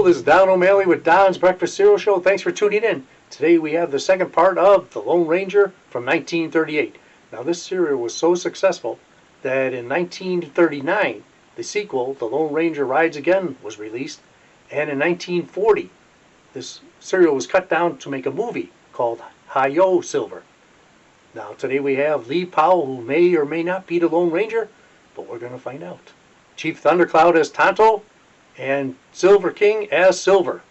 Hello, this is Don O'Malley with Don's Breakfast Cereal Show. Thanks for tuning in. Today we have the second part of The Lone Ranger from 1938. Now this serial was so successful that in 1939, the sequel, The Lone Ranger Rides Again, was released. And in 1940, this serial was cut down to make a movie called Hi-Yo Silver. Now today we have Lee Powell, who may or may not be the Lone Ranger, but we're going to find out. Chief Thundercloud as Tonto, and Silver King as Silver.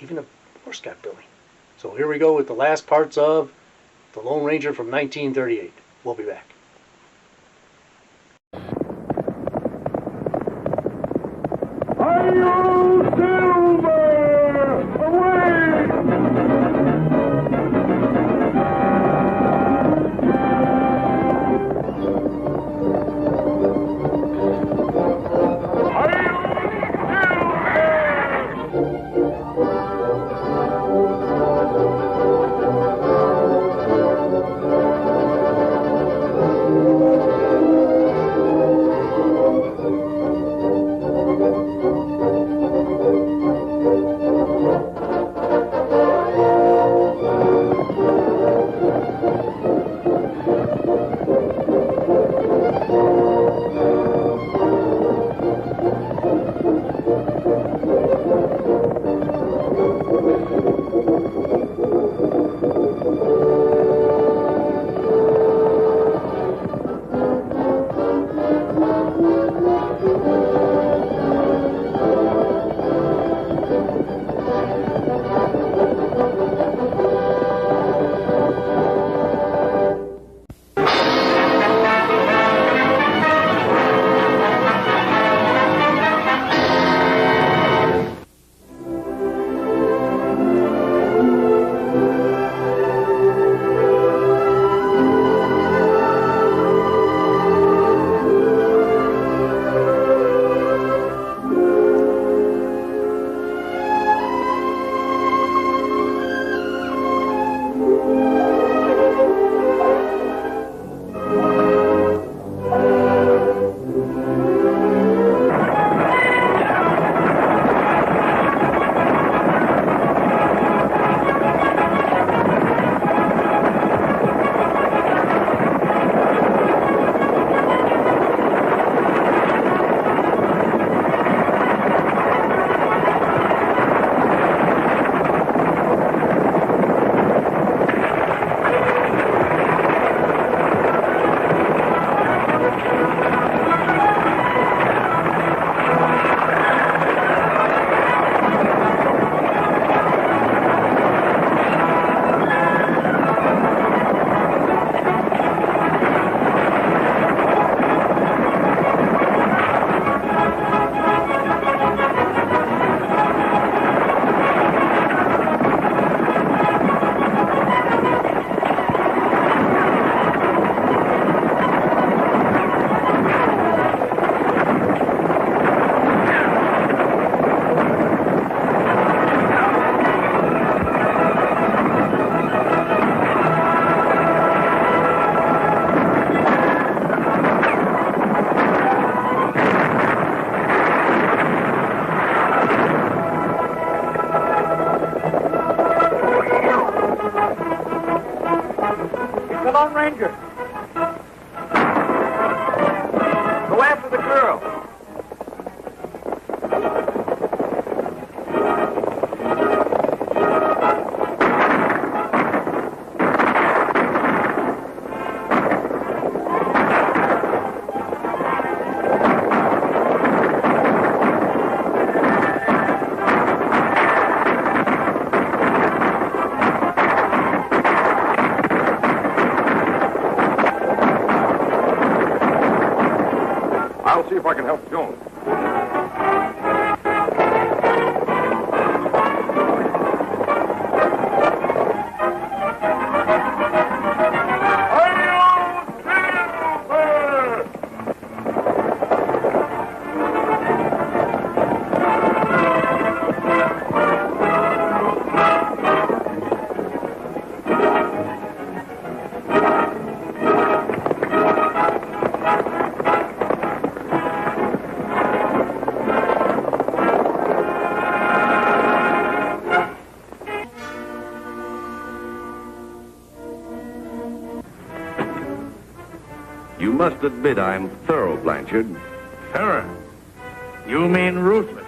Even the horse got Billy. So here we go with the last parts of The Lone Ranger from 1938. We'll be back. Hi-yo, Silver! Away! Lone Ranger. Go after the girl. I'll see if I can help Jones. must admit I'm thorough, Blanchard. Terror. You mean ruthless.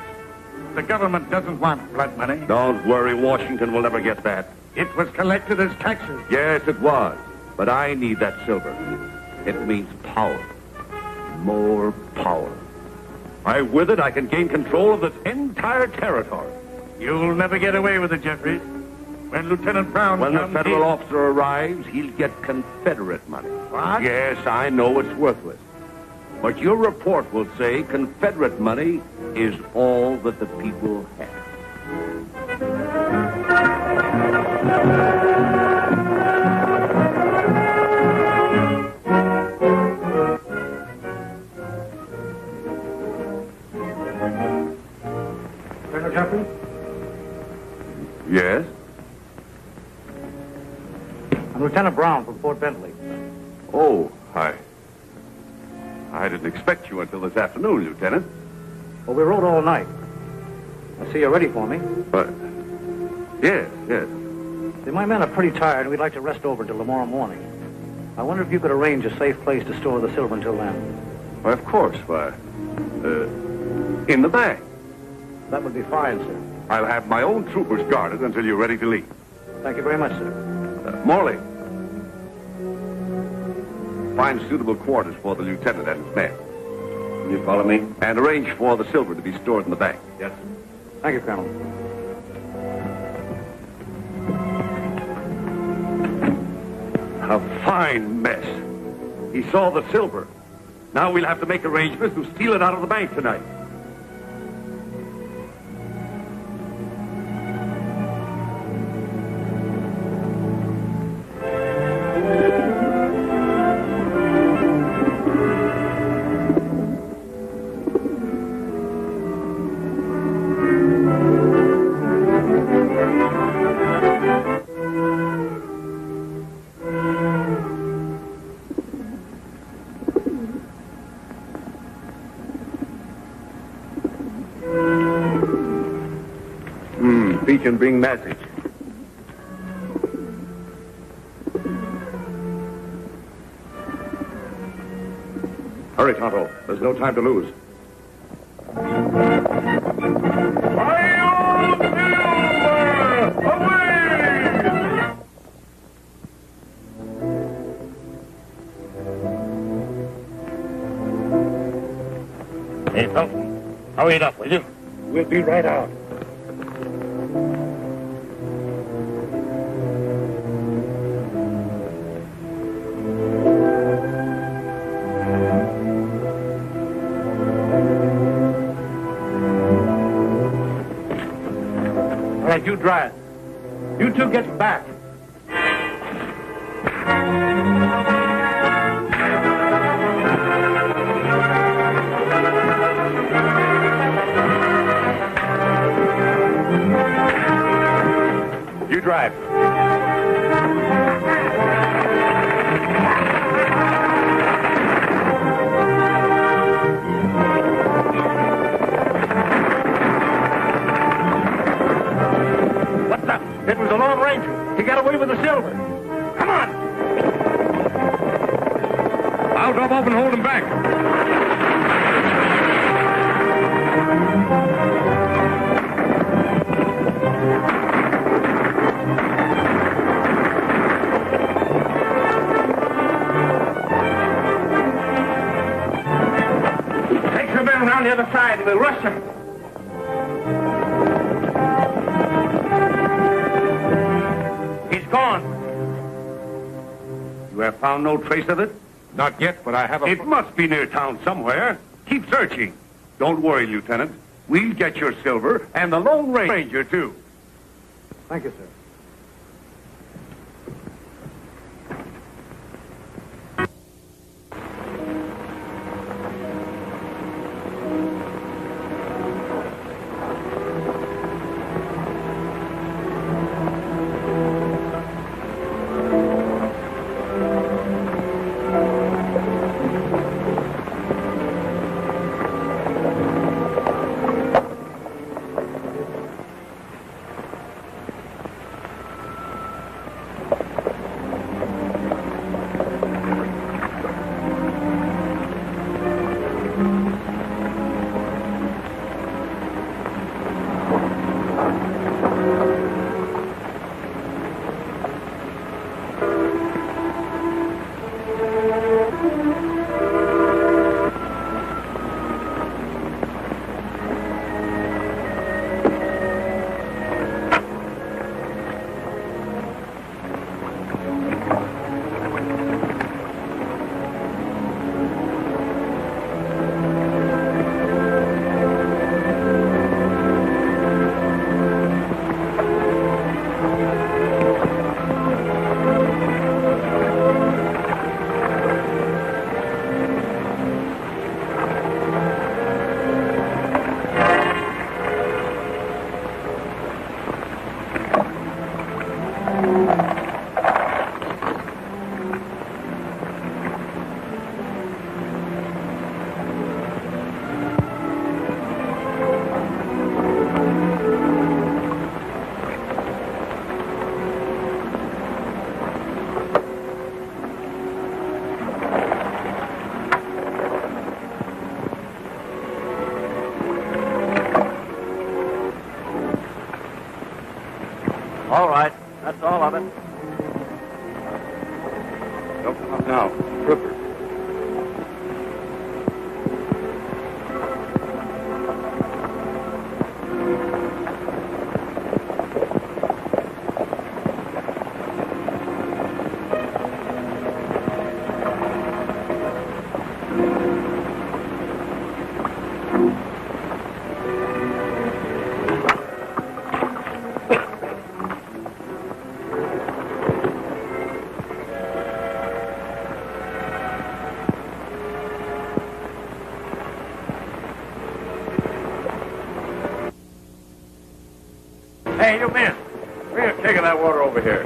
The government doesn't want blood money. Don't worry, Washington will never get that. It was collected as taxes. Yes, it was. But I need that silver. It means power. More power. With it, I can gain control of this entire territory. You'll never get away with it, Jeffries. When Lieutenant Brown When the comes, federal officer arrives, he'll get Confederate money. What? Yes, I know it's worthless. But your report will say Confederate money is all that the people have. Colonel Jeffries? Yes? I'm Lieutenant Brown from Fort Bentley. Oh, hi. I didn't expect you until this afternoon, Lieutenant. Well, we rode all night. I see you're ready for me. But, yes. See, my men are pretty tired, and we'd like to rest over until tomorrow morning. I wonder if you could arrange a safe place to store the silver until then. Why, of course. In the bank. That would be fine, sir. I'll have my own troopers guarded until you're ready to leave. Thank you very much, sir. Morley. Find suitable quarters for the lieutenant and his men. You follow me? And arrange for the silver to be stored in the bank. Yes. Thank you, Colonel. A fine mess. He saw the silver. Now we'll have to make arrangements to steal it out of the bank tonight. Beacon bring message. Hurry, Tonto. There's no time to lose. Hey, Felton, hurry it up, will you? We'll be right out. All right, you drive. You two get back. You drive. What's up? It was the Lone Ranger. He got away with the silver. Come on! I'll drop off and hold him back. Take the men around the other side and we'll rush them. He's gone. You have found no trace of it? Not yet, but I have a... It must be near town somewhere. Keep searching. Don't worry, Lieutenant. We'll get your silver and the Lone Ranger, too. Thank you, sir. All right. That's all of it. Don't come up now. Rupert. Hey, you men, bring a keg of that water over here.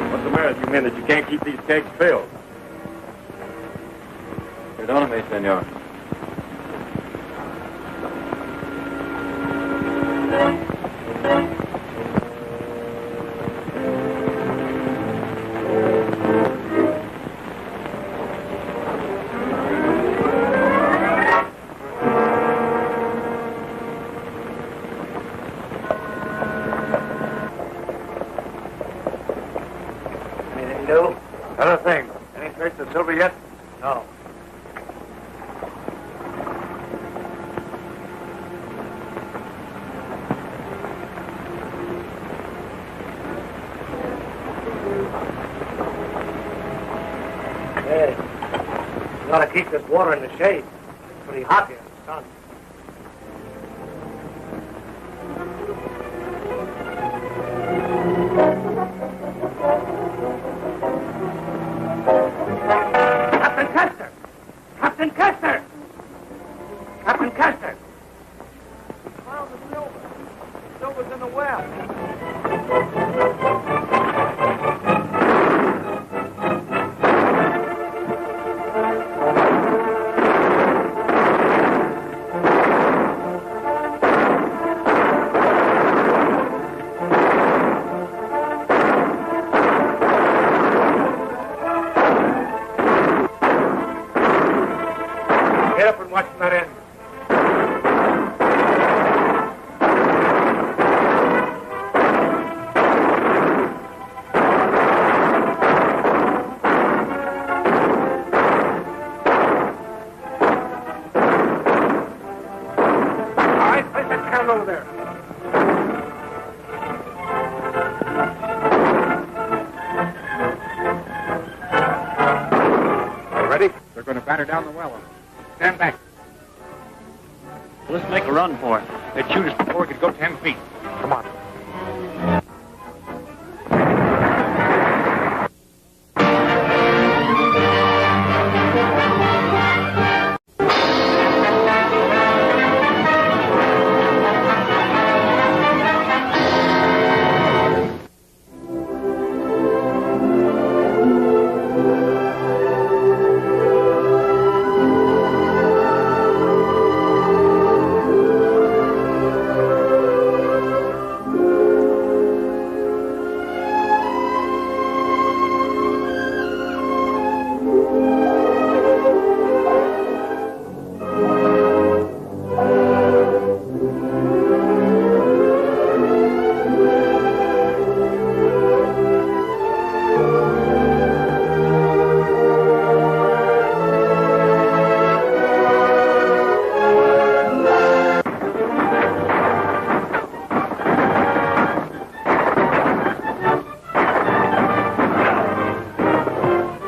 What's the matter with you men that you can't keep these kegs filled? Perdóname, senor. Anything new? Another thing. Any trace of silver yet? No. Hey, you ought to keep this water in the shade. It's pretty hot here in the sun. Captain Custer! Captain Custer! Captain Custer! Found the silver. Silver's in the well. Get up and watch that end. All right, place that can over there. Are you ready? They're going to batter down the well on us. Stand back. Let's make a run for it. They'd shoot us before we could go 10 feet. Come on.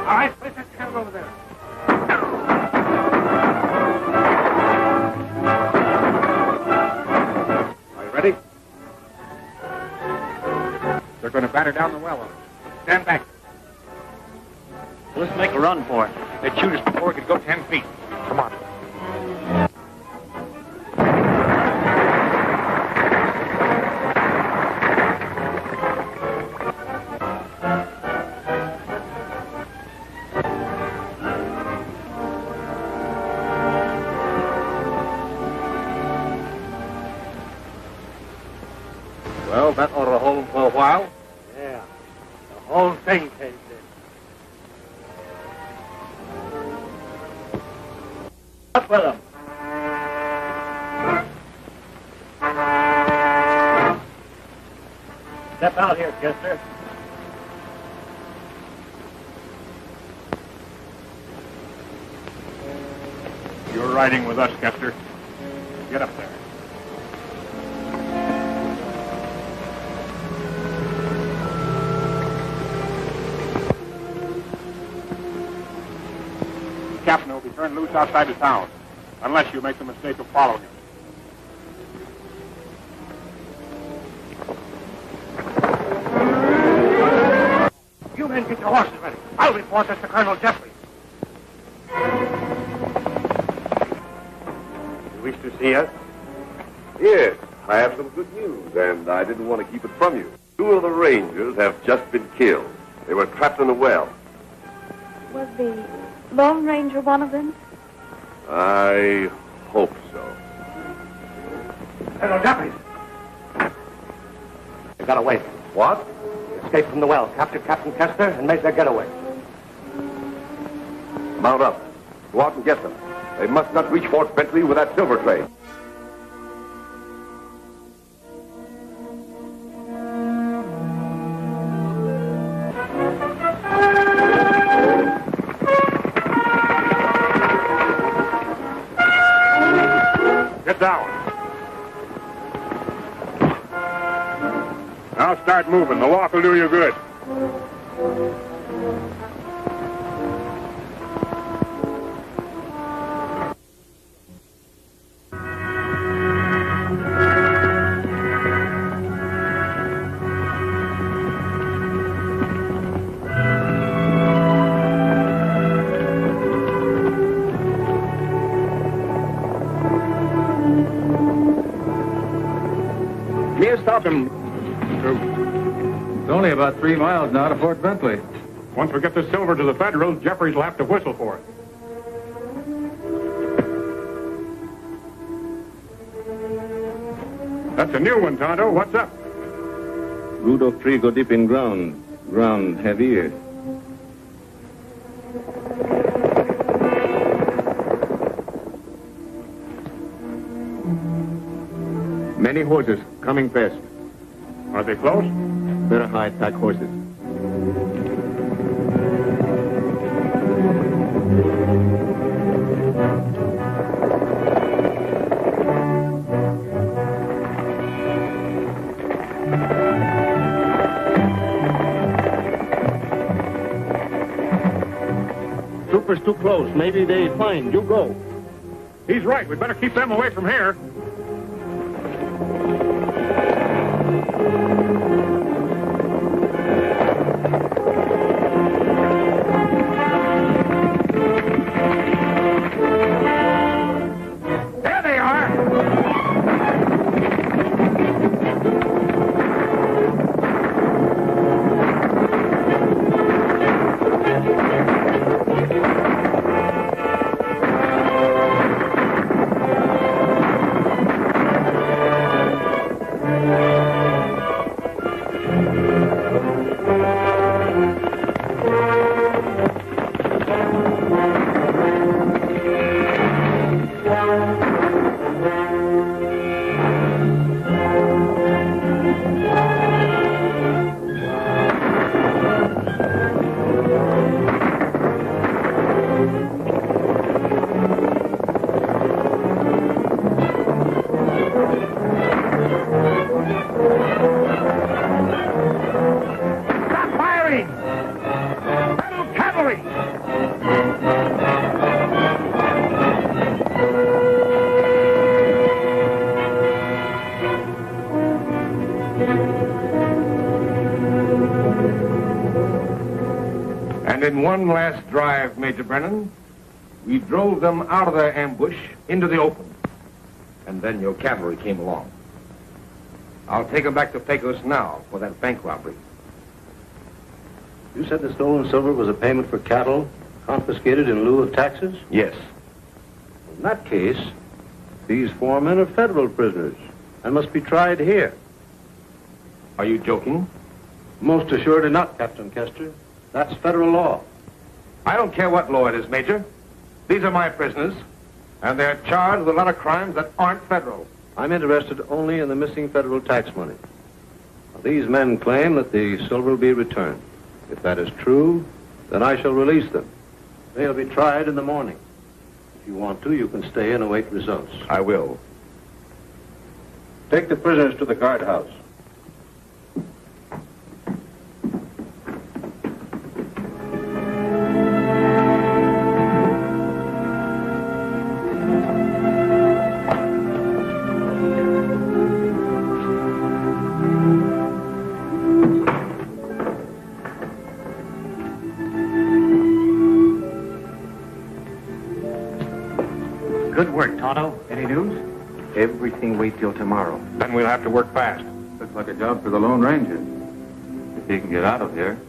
All right, place that can over there. Are you ready? They're going to batter down the well on us. Stand back. Let's make a run for it. They'd shoot us before we could go 10 feet. Come on. Well, that ought to hold them for a while. Yeah. They'll whole thing caved in. Up with them. Step out here, Chester. You're riding with us, Kester. Get up there. Captain will be turned loose outside the town, unless you make the mistake of following him. You men get your horses ready. I'll report this to Colonel Jeffrey. You wish to see us? Yes, I have some good news, and I didn't want to keep it from you. 2 of the Rangers have just been killed. They were trapped in a well. Was the Lone Ranger one of them? I hope so. Colonel Jeffries! They got away. What? Escaped from the well, captured Captain Kester, and made their getaway. Mount up. Go out and get them. They must not reach Fort Bentley with that silver train. Get down. Now start moving. The walk will do you good. Here, stop him. It's only about 3 miles now to Fort Bentley. Once we get the silver to the Federals, Jeffries will have to whistle for it. That's a new one, Tonto. What's up? Root of tree go deep in ground. Ground heavier. Many horses coming fast. Are they close? Better hide pack horses. Troopers too close. Maybe they find. You go. He's right. We better keep them away from here. There they are. And in one last drive, Major Brennan, we drove them out of their ambush into the open. And then your cavalry came along. I'll take them back to Pecos now for that bank robbery. You said the stolen silver was a payment for cattle confiscated in lieu of taxes? Yes. In that case, these 4 men are federal prisoners and must be tried here. Are you joking? Most assuredly not, Captain Kester. That's federal law. I don't care what law it is, Major. These are my prisoners, and they're charged with a lot of crimes that aren't federal. I'm interested only in the missing federal tax money. Now, these men claim that the silver will be returned. If that is true, then I shall release them. They'll be tried in the morning. If you want to, you can stay and await results. I will. Take the prisoners to the guardhouse. Good work, Tonto. Any news? Everything wait till tomorrow. Then we'll have to work fast. Looks like a job for the Lone Ranger. If he can get out of here.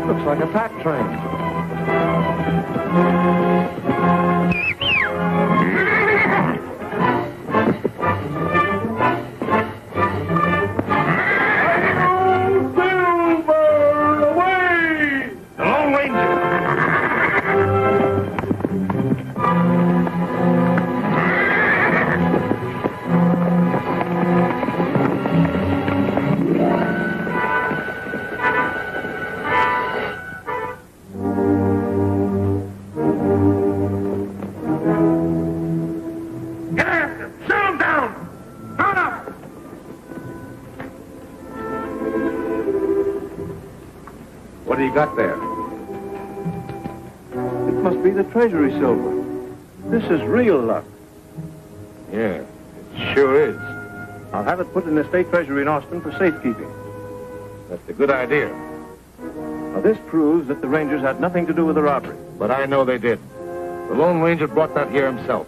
Looks like a pack train. What do you got there? It must be the treasury silver. This is real luck. Yeah, it sure is. I'll have it put in the state treasury in Austin for safekeeping. That's a good idea. Now, this proves that the Rangers had nothing to do with the robbery. But I know they did. The Lone Ranger brought that here himself.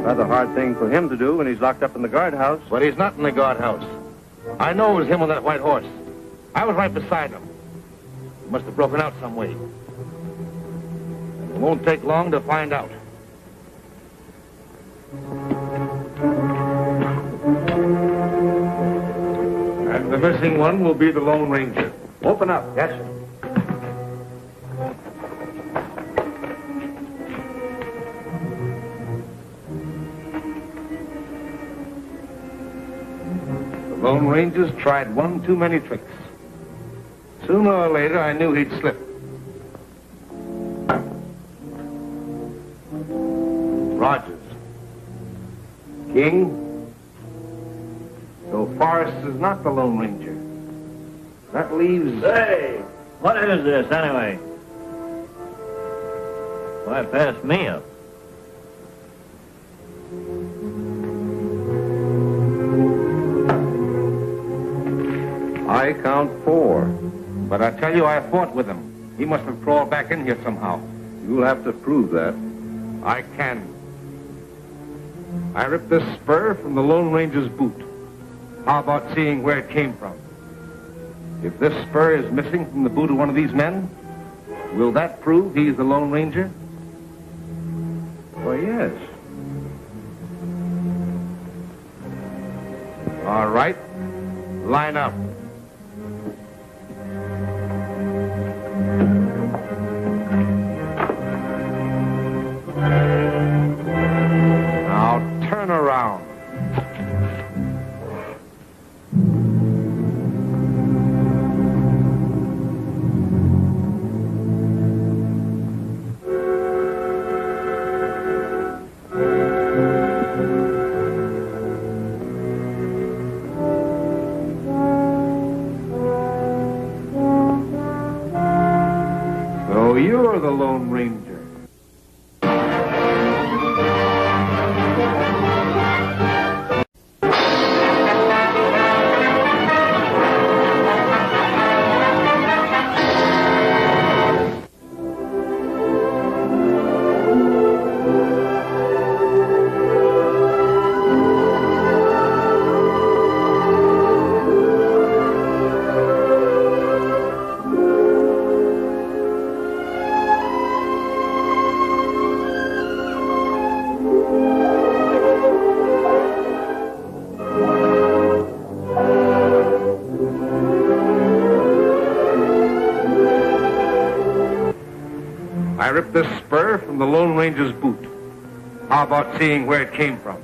Rather hard thing for him to do when he's locked up in the guardhouse. But he's not in the guardhouse. I know it was him on that white horse. I was right beside him. He must have broken out some way. It won't take long to find out. And the missing one will be the Lone Ranger. Open up. Yes, sir. The Lone Ranger's tried one too many tricks. Sooner or later, I knew he'd slip. Rogers. King. So Forrest is not the Lone Ranger. That leaves... Hey, what is this anyway? Why, pass me up. I count 4. But I tell you, I fought with him. He must have crawled back in here somehow. You'll have to prove that. I can. I ripped this spur from the Lone Ranger's boot. How about seeing where it came from? If this spur is missing from the boot of one of these men, Will that prove he's the Lone Ranger? Why, yes. All right. Line up. Now turn around. So you're the Lone Ranger. I ripped this spur from the Lone Ranger's boot. How about seeing where it came from?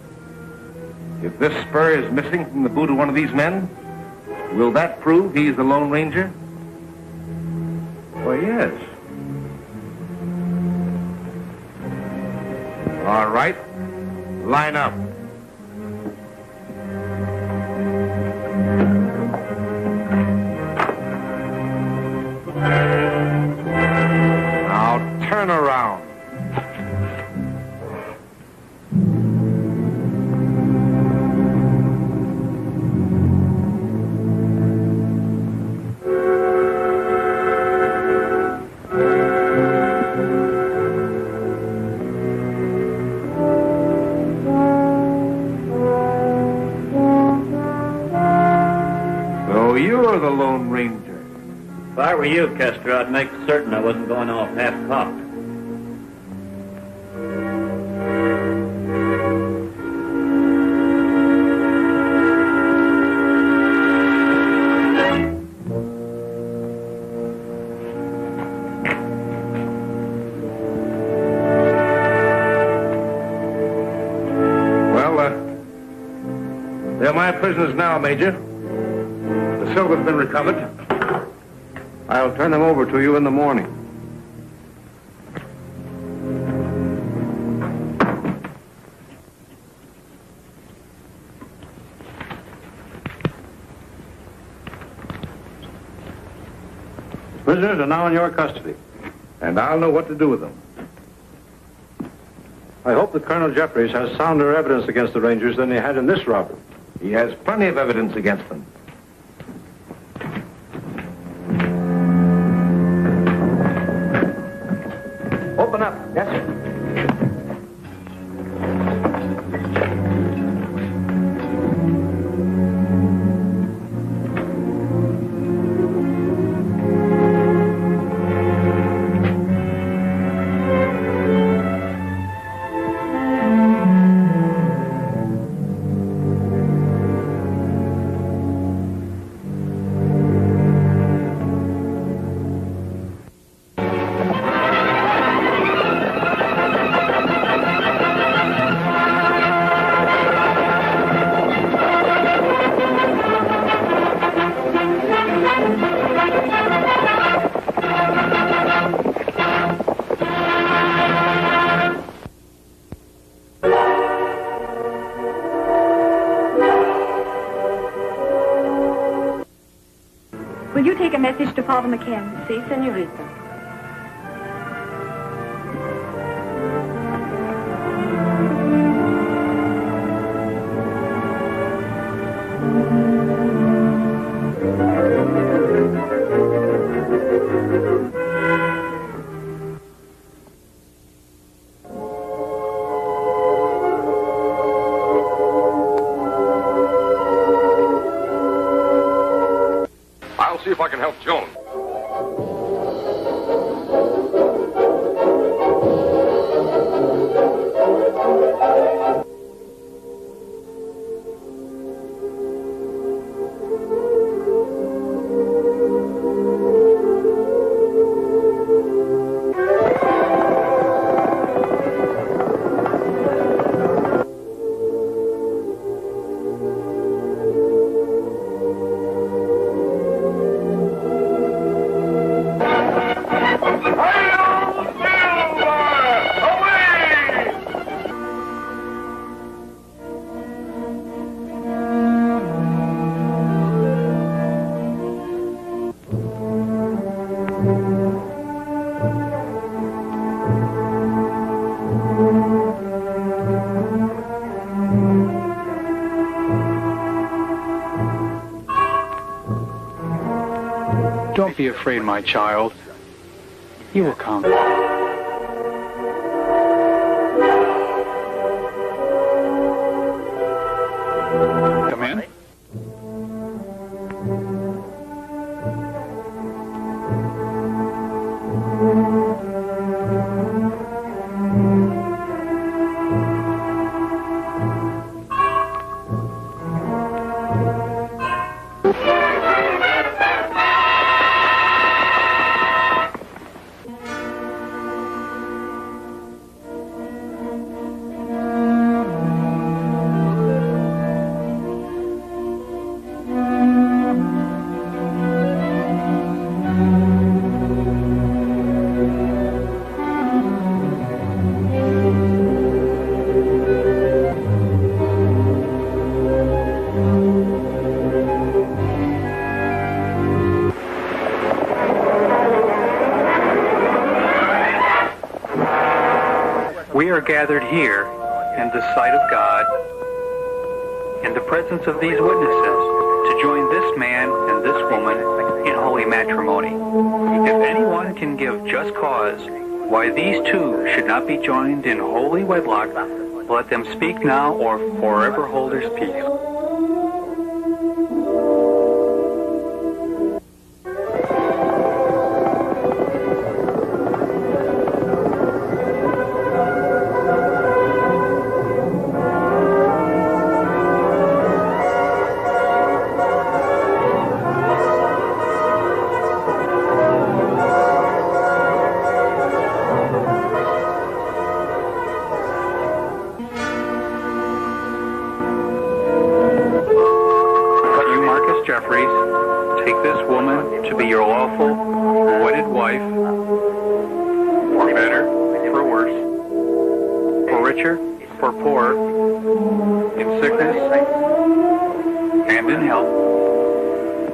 If this spur is missing from the boot of one of these men, will that prove he's the Lone Ranger? Why, yes. All right. Line up. Now turn around. So you're the Lone Ranger. If I were you, Kester, I'd make certain I wasn't going off half-cocked. Well, they're my prisoners now, Major. The silver's been recovered. I'll turn them over to you in the morning. The prisoners are now in your custody. And I'll know what to do with them. I hope that Colonel Jeffries has sounder evidence against the Rangers than he had in this robbery. He has plenty of evidence against them. Open up. Yes, sir. Will you take a message to Father McKen? Si, senorita. I'll see if I can help Joan. afraid, my child. He will come. Come in. We are gathered here in the sight of God, in the presence of these witnesses, to join this man and this woman in holy matrimony. If anyone can give just cause why these two should not be joined in holy wedlock, let them speak now or forever hold their peace. Jeffries, take this woman to be your lawful, wedded wife, for better, for worse, for richer, for poorer, in sickness and in health.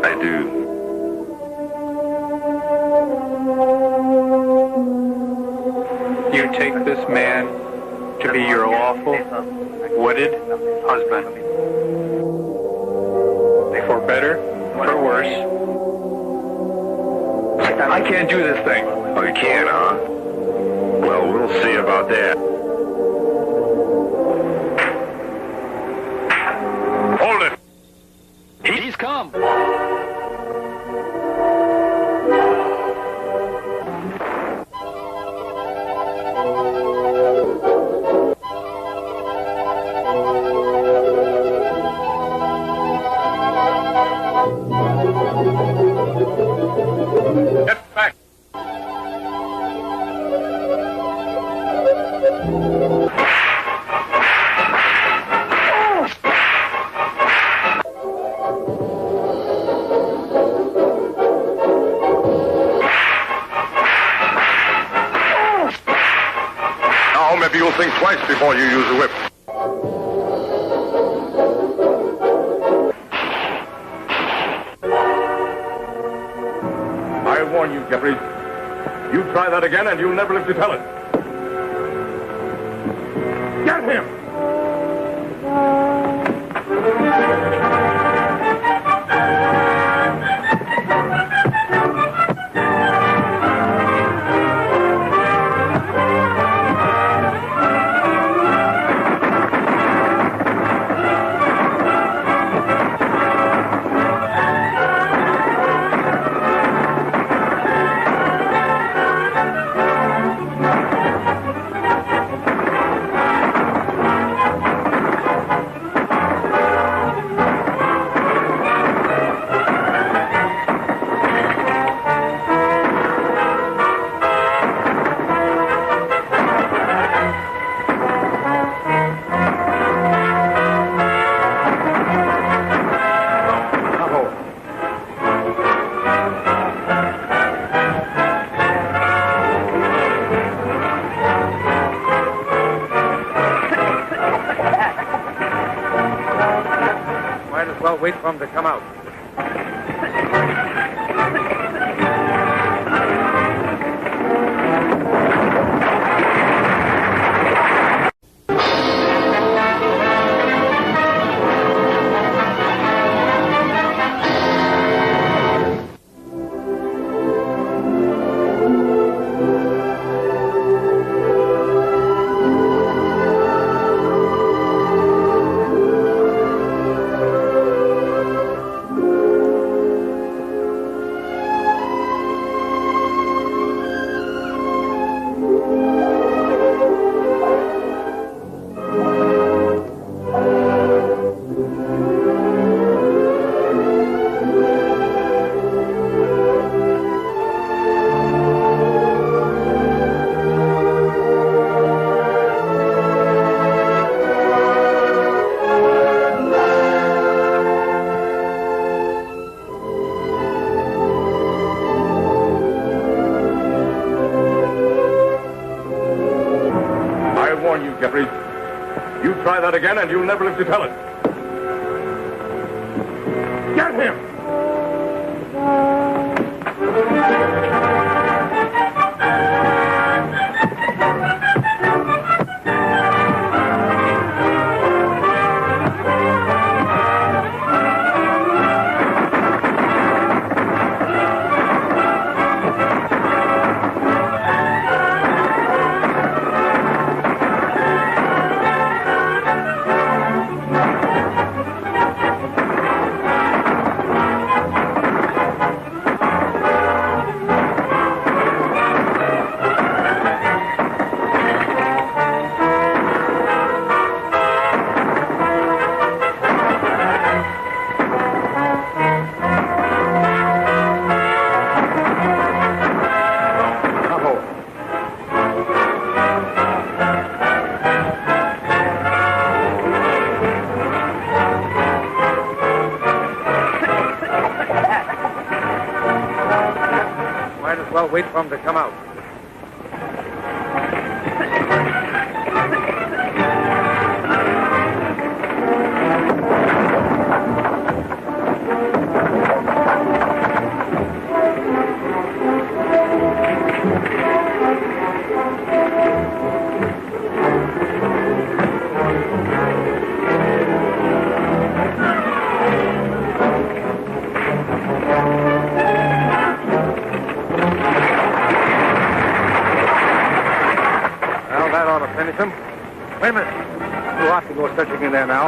I do. You take this man to be your lawful, wedded husband. For better, for worse. I can't do this thing. Oh, you can't, huh? Well, we'll see about that. Hold it! He's come! Get back! Now, maybe you'll think twice before you use a whip. I warn you, Jeffries. You try that again and you'll never live to tell it. Get him! Well, wait for him to come out. Jeffries. You try that again, and you'll never live to tell it. Get him! Wait for him to come out. Finish him. Wait a minute. You ought to go searching in there now.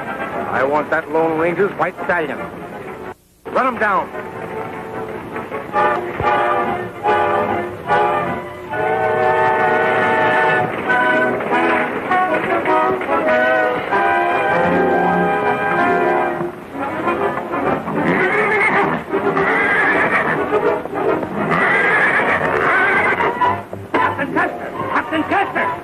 I want that Lone Ranger's white stallion. Run him down. Captain Custer! Captain Custer!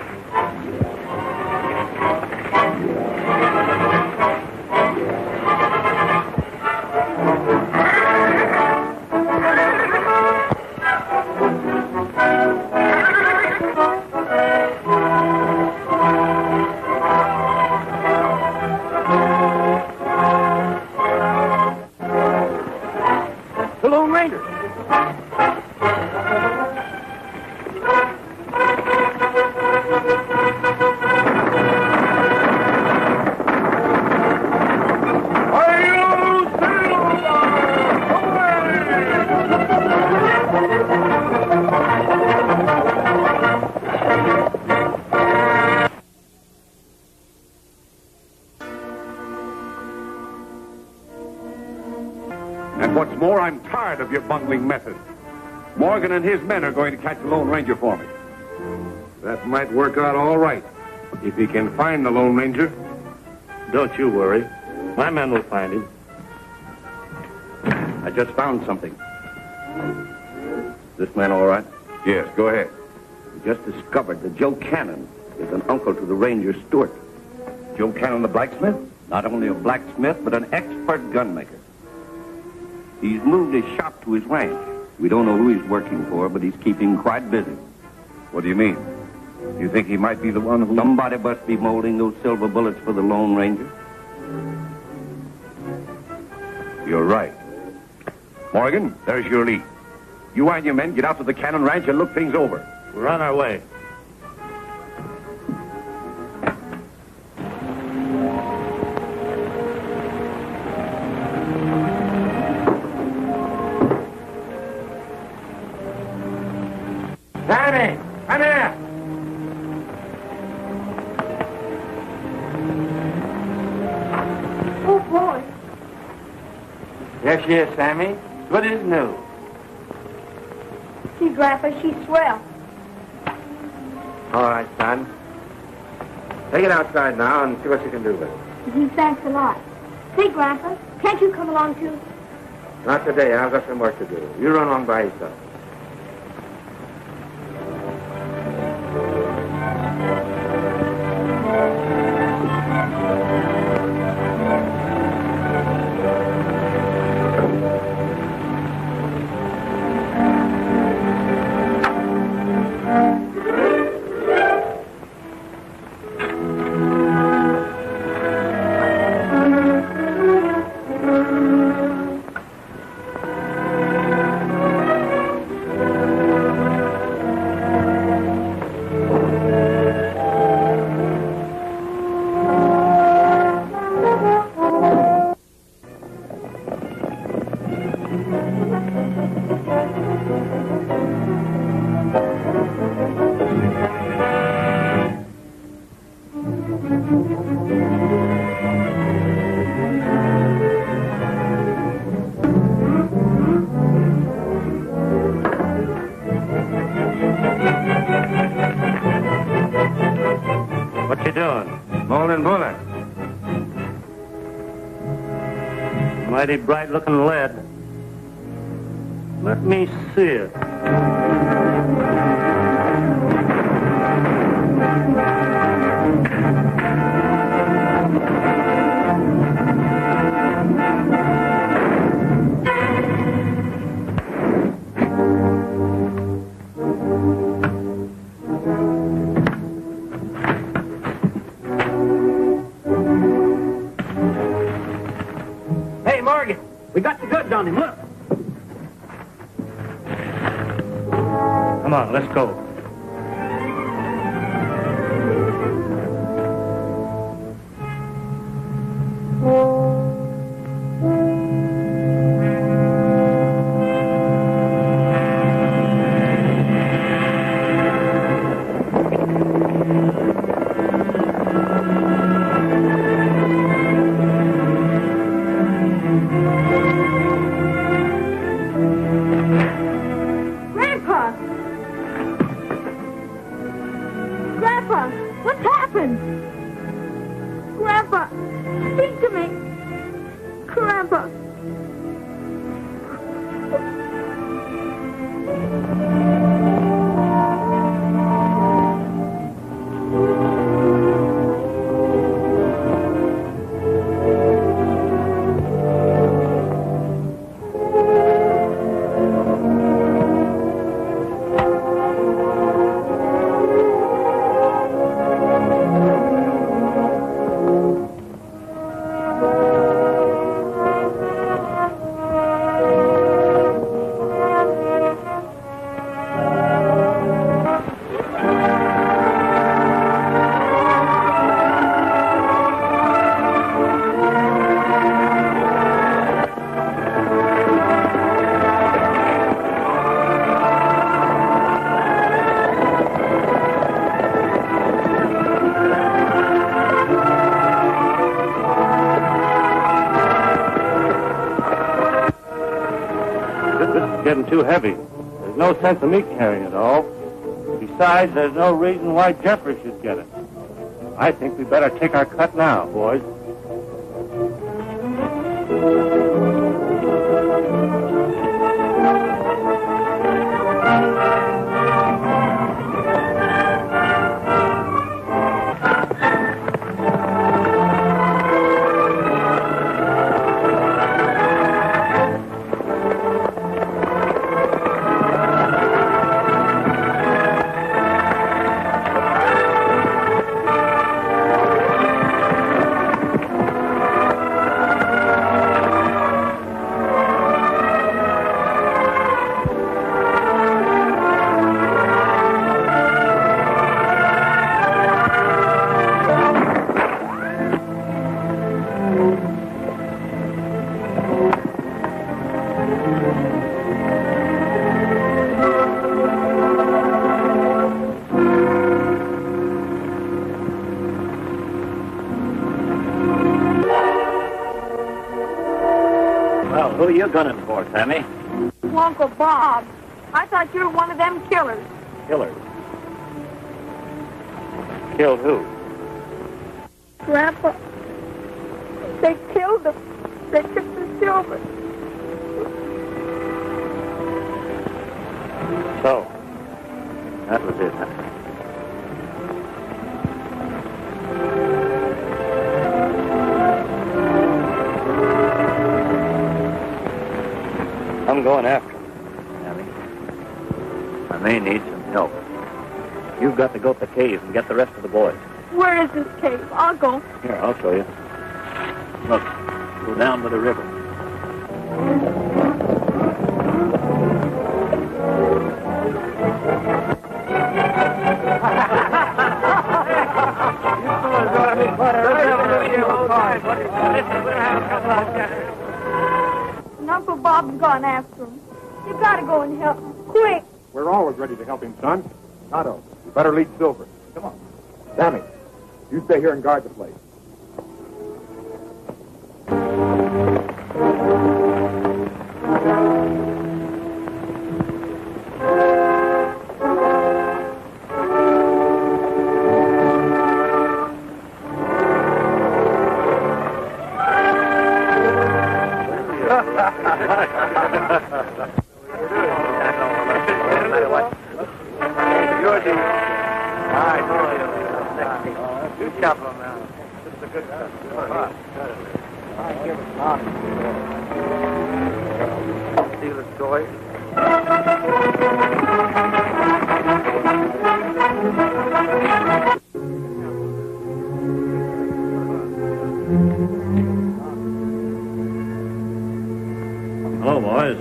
And what's more, I'm tired of your bungling methods. Morgan and his men are going to catch the Lone Ranger for me. That might work out all right, if he can find the Lone Ranger. Don't you worry. My men will find him. I just found something. This man all right? Yes, go ahead. We just discovered that Joe Cannon is an uncle to the Ranger Stewart. Joe Cannon, the blacksmith? Not only a blacksmith, but an expert gunmaker. He's moved his shop to his ranch. We don't know who he's working for, but he's keeping quite busy. What do you mean? You think he might be the one who... Somebody must be molding those silver bullets for the Lone Ranger. You're right. Morgan, there's your lead. You and your men get out to the Cannon Ranch and look things over. We're on our way. Sammy! Come here! Oh, boy. There she is, Sammy. Good as new. See, Grandpa, she's swell. All right, son. Take it outside now and see what you can do with it. Thanks a lot. Say, Grandpa, can't you come along, too? Not today. I've got some work to do. You run along by yourself. What you doing? Molding bullet. Mighty bright-looking lead. Let me see it. Hey, Morgan, we got the goods on him. Look. Come on, let's go. Grandpa! Grandpa, what's happened? Grandpa, speak to me. Grandpa. Getting too heavy. There's no sense of me carrying it all. Besides, there's no reason why Jeffrey should get it. I think we better take our cut now, boys. Well, who are you gunning for, Sammy? Uncle Bob, I thought you were one of them killers. Killers. Killed who? Grandpa, they killed him. They took the silver. So, that was it, huh? I'm going after him, Sammy. I may need some help. You've got to go to the cave and get the rest of the boys. Where is this cave? I'll go. Here, I'll show you. Look, go down to the river. And Uncle Bob's gone after him. You gotta go and help him. Quick! We're always ready to help him, son. Tonto, you better lead Silver. Come on. Sammy, you stay here and guard the place. what? You're the... All right, you chop them now. This is a good customer. Steal his toy. Hello, boys.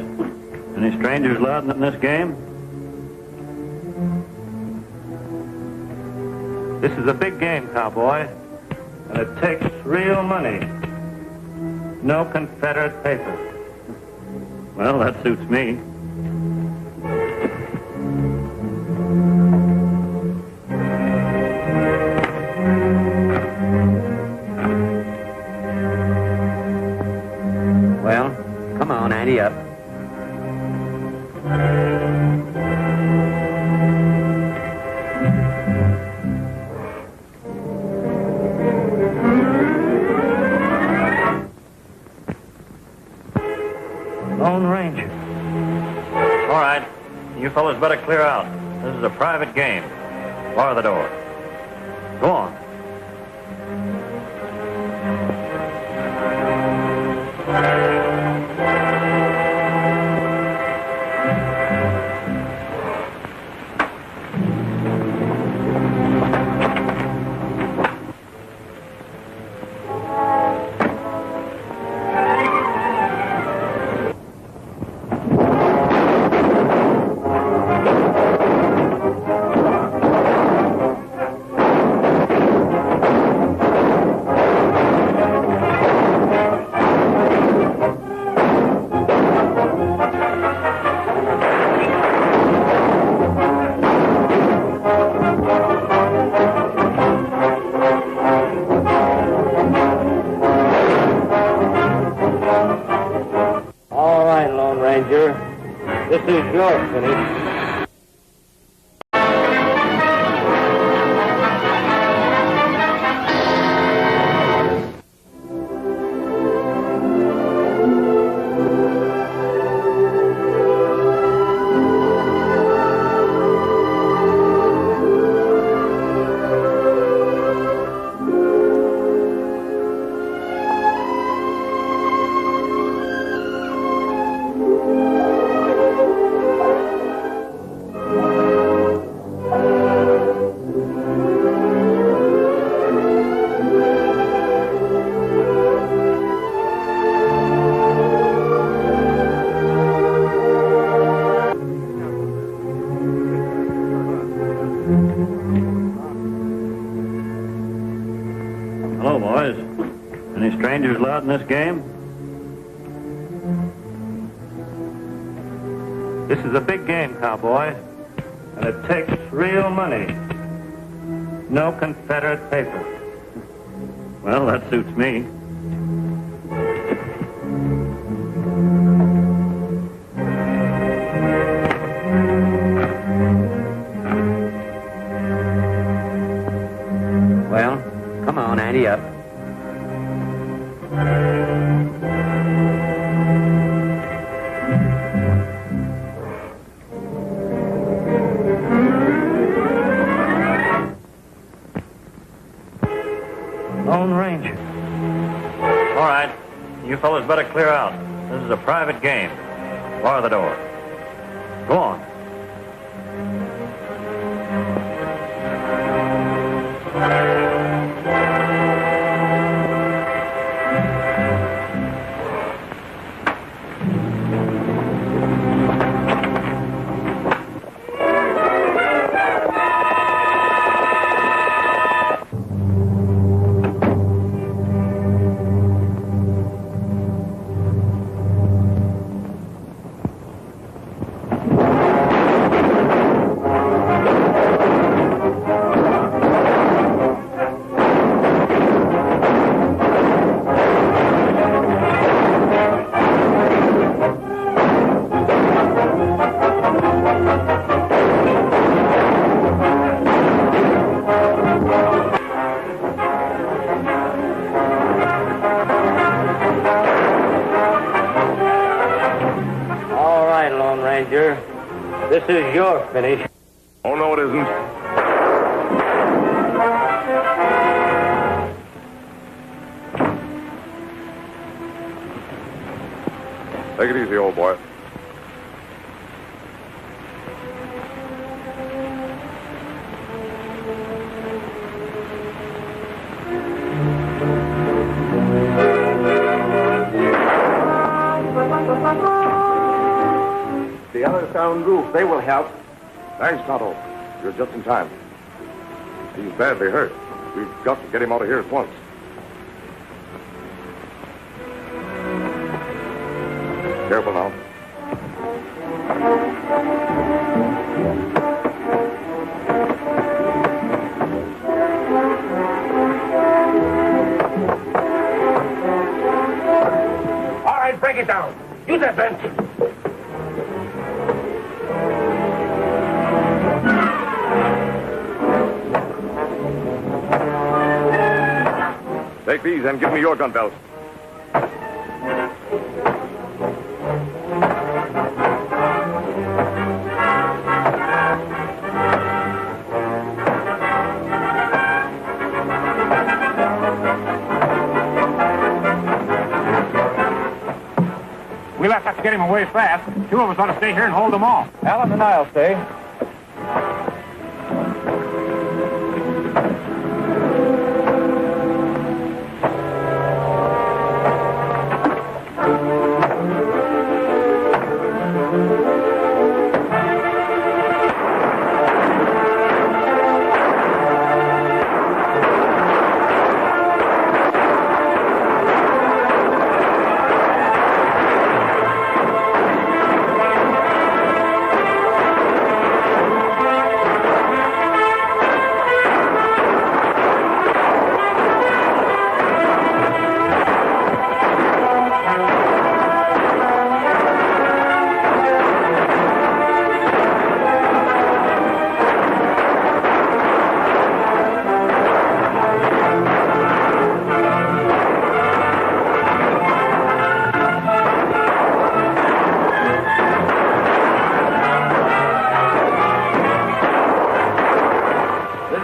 Any strangers allowed in this game? This is a big game, cowboy, and it takes real money. No Confederate paper. Well, that suits me. Well, come on, ante up. Lone Ranger. All right. You fellas better clear out. This is a private game. Bar the door. Go on. All right, Lone Ranger. This is your finish. Hello, boys. Any strangers allowed in this game? This is a big game, cowboy, and it takes real money. No Confederate paper. Well, that suits me. Well, come on, ante up. Lone Ranger. All right. You fellas better clear out. This is a private game. Bar the door. Go on. This is your finish. Oh, no, it isn't. Take it easy, old boy. The others are on roof. They will help. Thanks, Tonto. You're just in time. He's badly hurt. We've got to get him out of here at once. Careful now. All right, break it down. Use that bench. Take these and give me your gun belt. We'll have to get him away fast. Two of us ought to stay here and hold them off. Alan and I'll stay.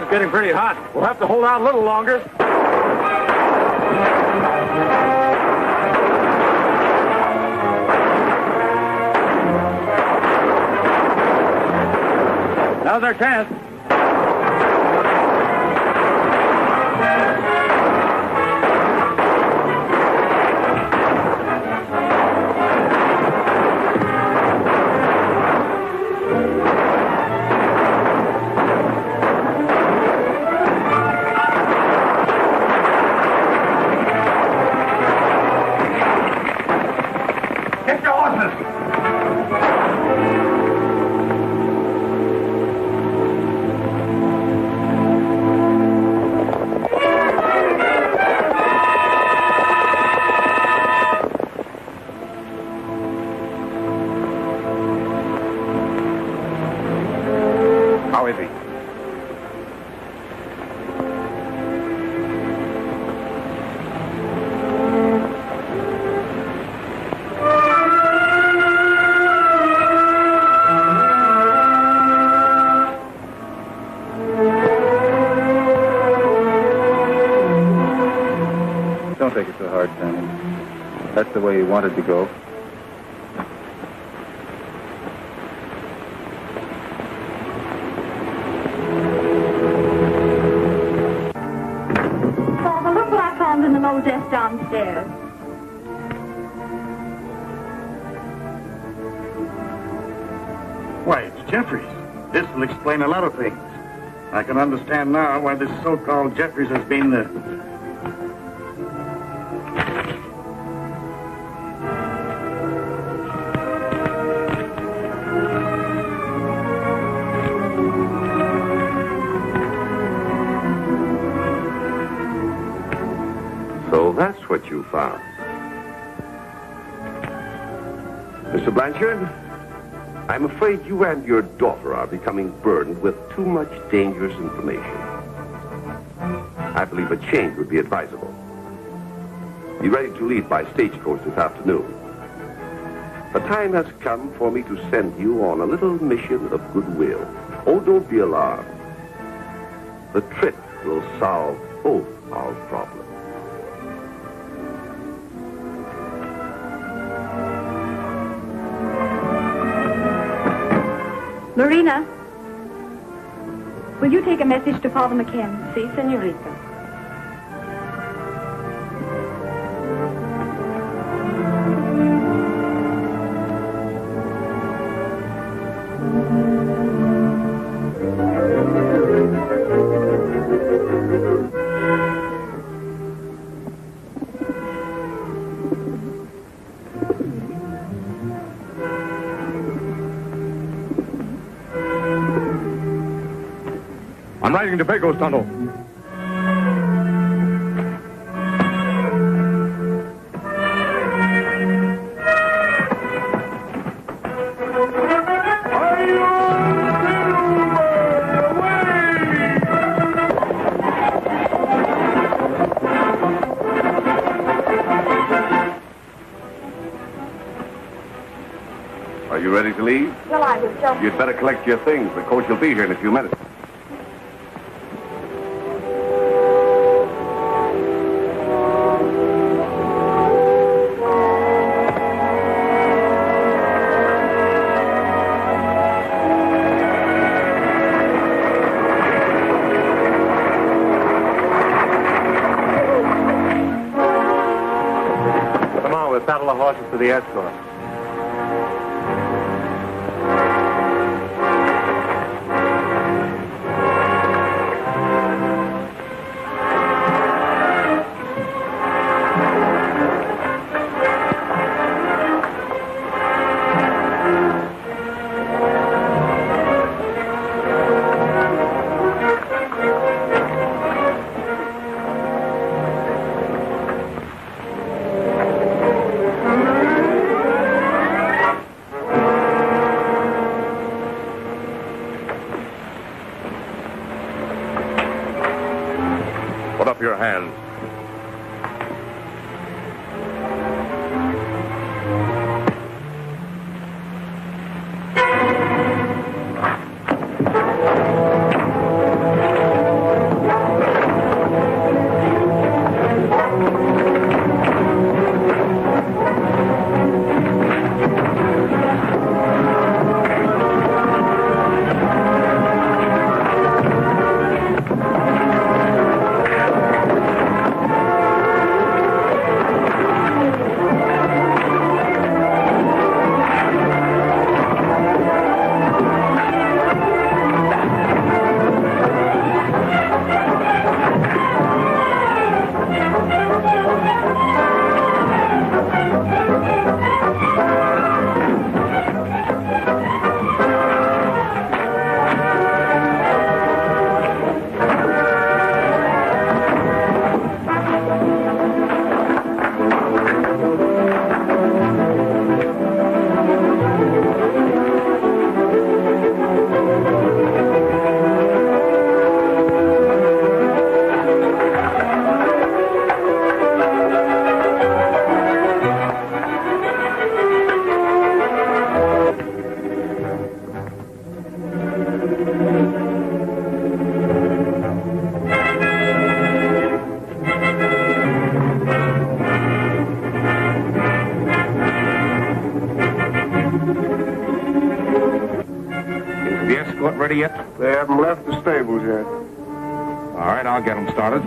Getting pretty hot. We'll have to hold out a little longer. Now's our chance. How is he? Don't take it so hard, Sammy. That's the way you wanted to go. Father, look what I found in the low desk downstairs. Why, it's Jeffries. This will explain a lot of things. I can understand now why this so-called Jeffries has been the... So that's what you found. Mr. Blanchard, I'm afraid you and your daughter are becoming burdened with too much dangerous information. I believe a change would be advisable. Be ready to leave by stagecoach this afternoon. The time has come for me to send you on a little mission of goodwill. Oh, don't be alarmed. The trip will solve both our problems. Marina, will you take a message to Father McKim? Si, senorita. I'm riding to Pecos, Tonto. Are you ready to leave? Well, I was just... You'd better collect your things. The coach will be here in a few minutes. Come on, we'll saddle the horses for the escort. Put up your hands. The escort ready yet? They haven't left the stables yet. All right, I'll get them started.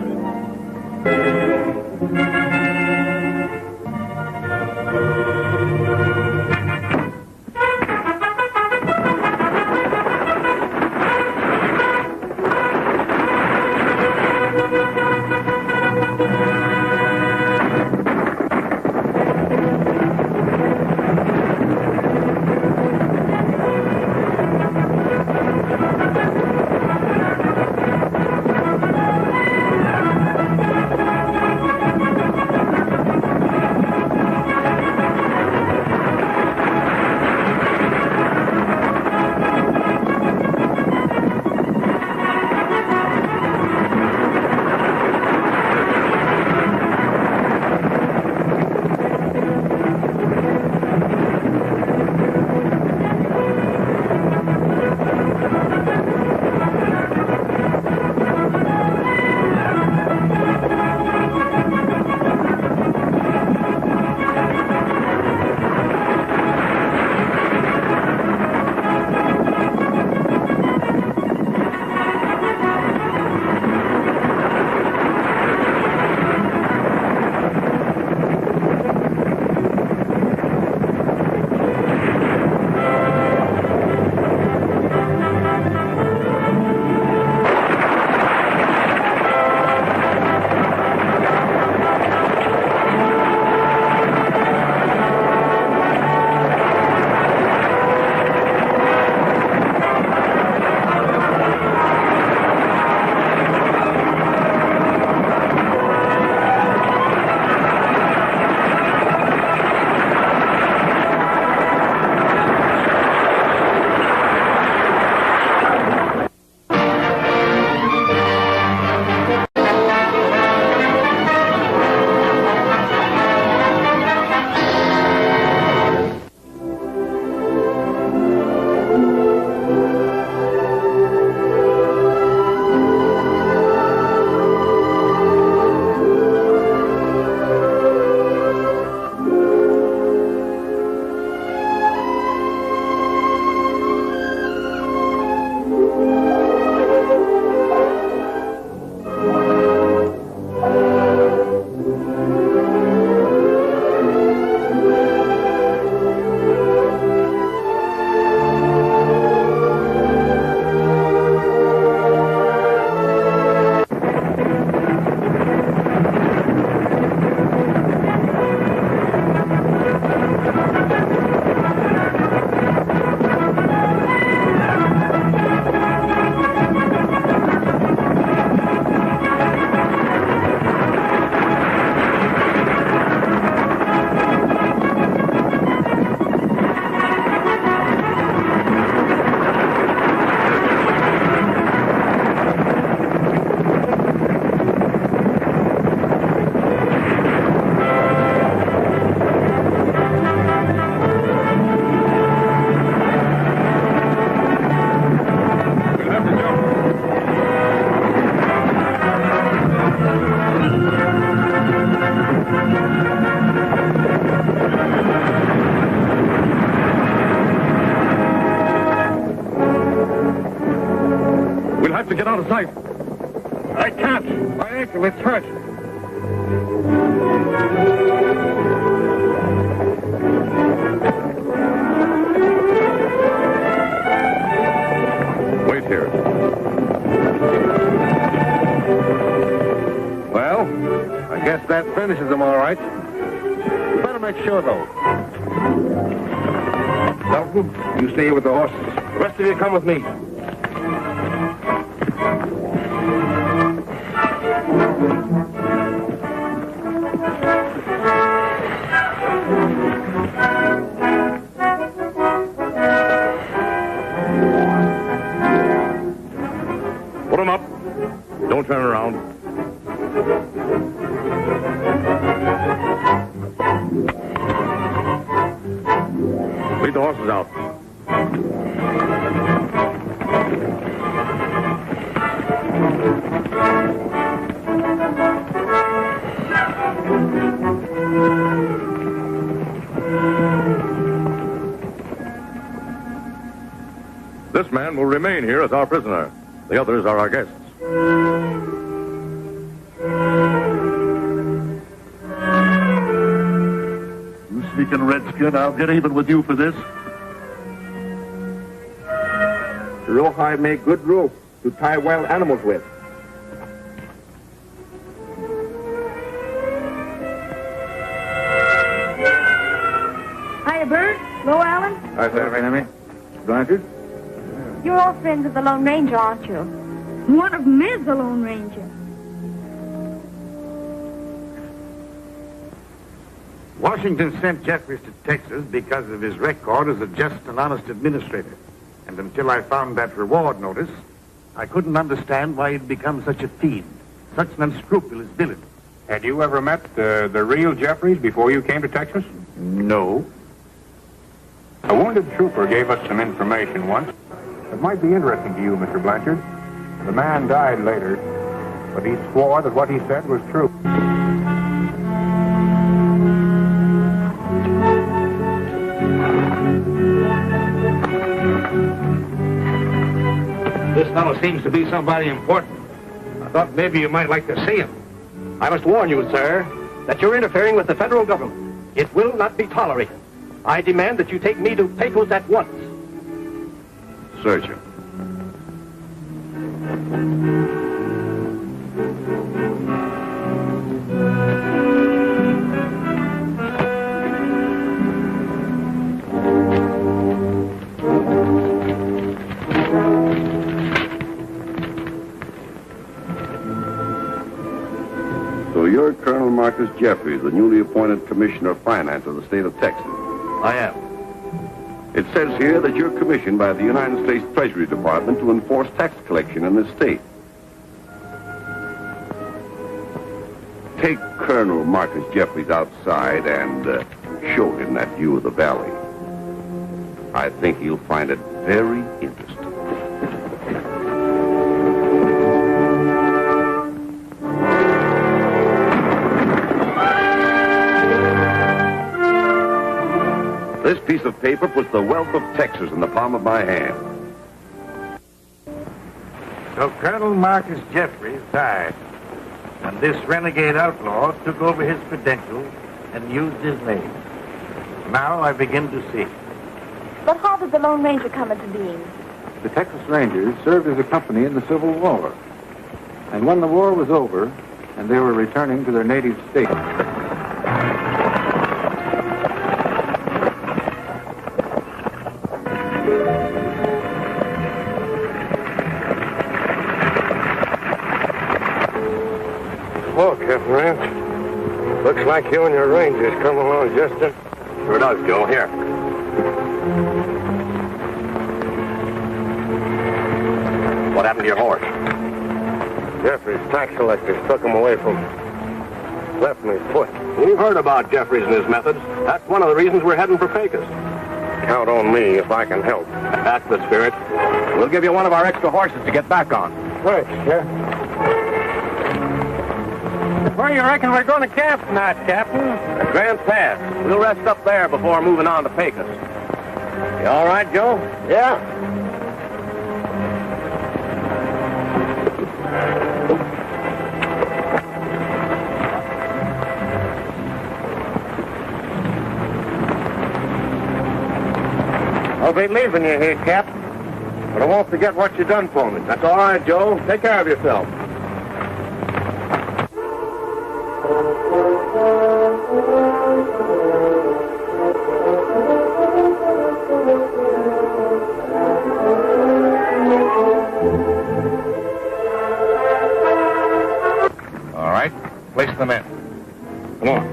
We'll have to get out of sight. I can't. My ankle, it's hurt. Wait here. Well, I guess that finishes them all right. We better make sure, though. Dalton, you stay here with the horses. The rest of you come with me. Put them up. Don't turn around. Lead the horses out. This man will remain here as our prisoner. The others are our guests. You sneaking redskin, I'll get even with you for this. The rawhide make good rope to tie wild animals with. Hiya, Bert. Hello, Alan. Hi, sir. Enemy. Blanchard? You're all friends of the Lone Ranger, aren't you? One of them is the Lone Ranger. Washington sent Jeffries to Texas because of his record as a just and honest administrator. And until I found that reward notice, I couldn't understand why he'd become such a fiend, such an unscrupulous villain. Had you ever met the real Jeffries before you came to Texas? No. A wounded trooper gave us some information once. It might be interesting to you, Mr. Blanchard. The man died later, but he swore that what he said was true. This fellow seems to be somebody important. I thought maybe you might like to see him. I must warn you, sir, that you're interfering with the federal government. It will not be tolerated. I demand that you take me to Pecos at once. Search him. So you're Colonel Marcus Jeffries, the newly appointed Commissioner of Finance of the state of Texas. I am. It says here that you're commissioned by the United States Treasury Department to enforce tax collection in this state. Take Colonel Marcus Jeffries outside and show him that view of the valley. I think he'll find it very interesting. This piece of paper puts the wealth of Texas in the palm of my hand. So Colonel Marcus Jeffries died, and this renegade outlaw took over his credentials and used his name. Now I begin to see. But how did the Lone Ranger come into being? The Texas Rangers served as a company in the Civil War. And when the war was over, and they were returning to their native state, Hello, Captain Rance. Looks like you and your Rangers come along just in. Sure does, Joe. Here. What happened to your horse? Jeffries, tax collectors, took him away from me. Left me foot. We've heard about Jeffries and his methods. That's one of the reasons we're heading for Pecos. Count on me if I can help. That's the spirit. We'll give you one of our extra horses to get back on. Thanks, Jeff. Where you reckon we're going to camp tonight, Captain? At Grand Pass. We'll rest up there before moving on to Pecos. You all right, Joe? Yeah. I'll be leaving you here, Cap. But I won't forget what you done for me. That's all right, Joe. Take care of yourself. All right, place them in. Come on.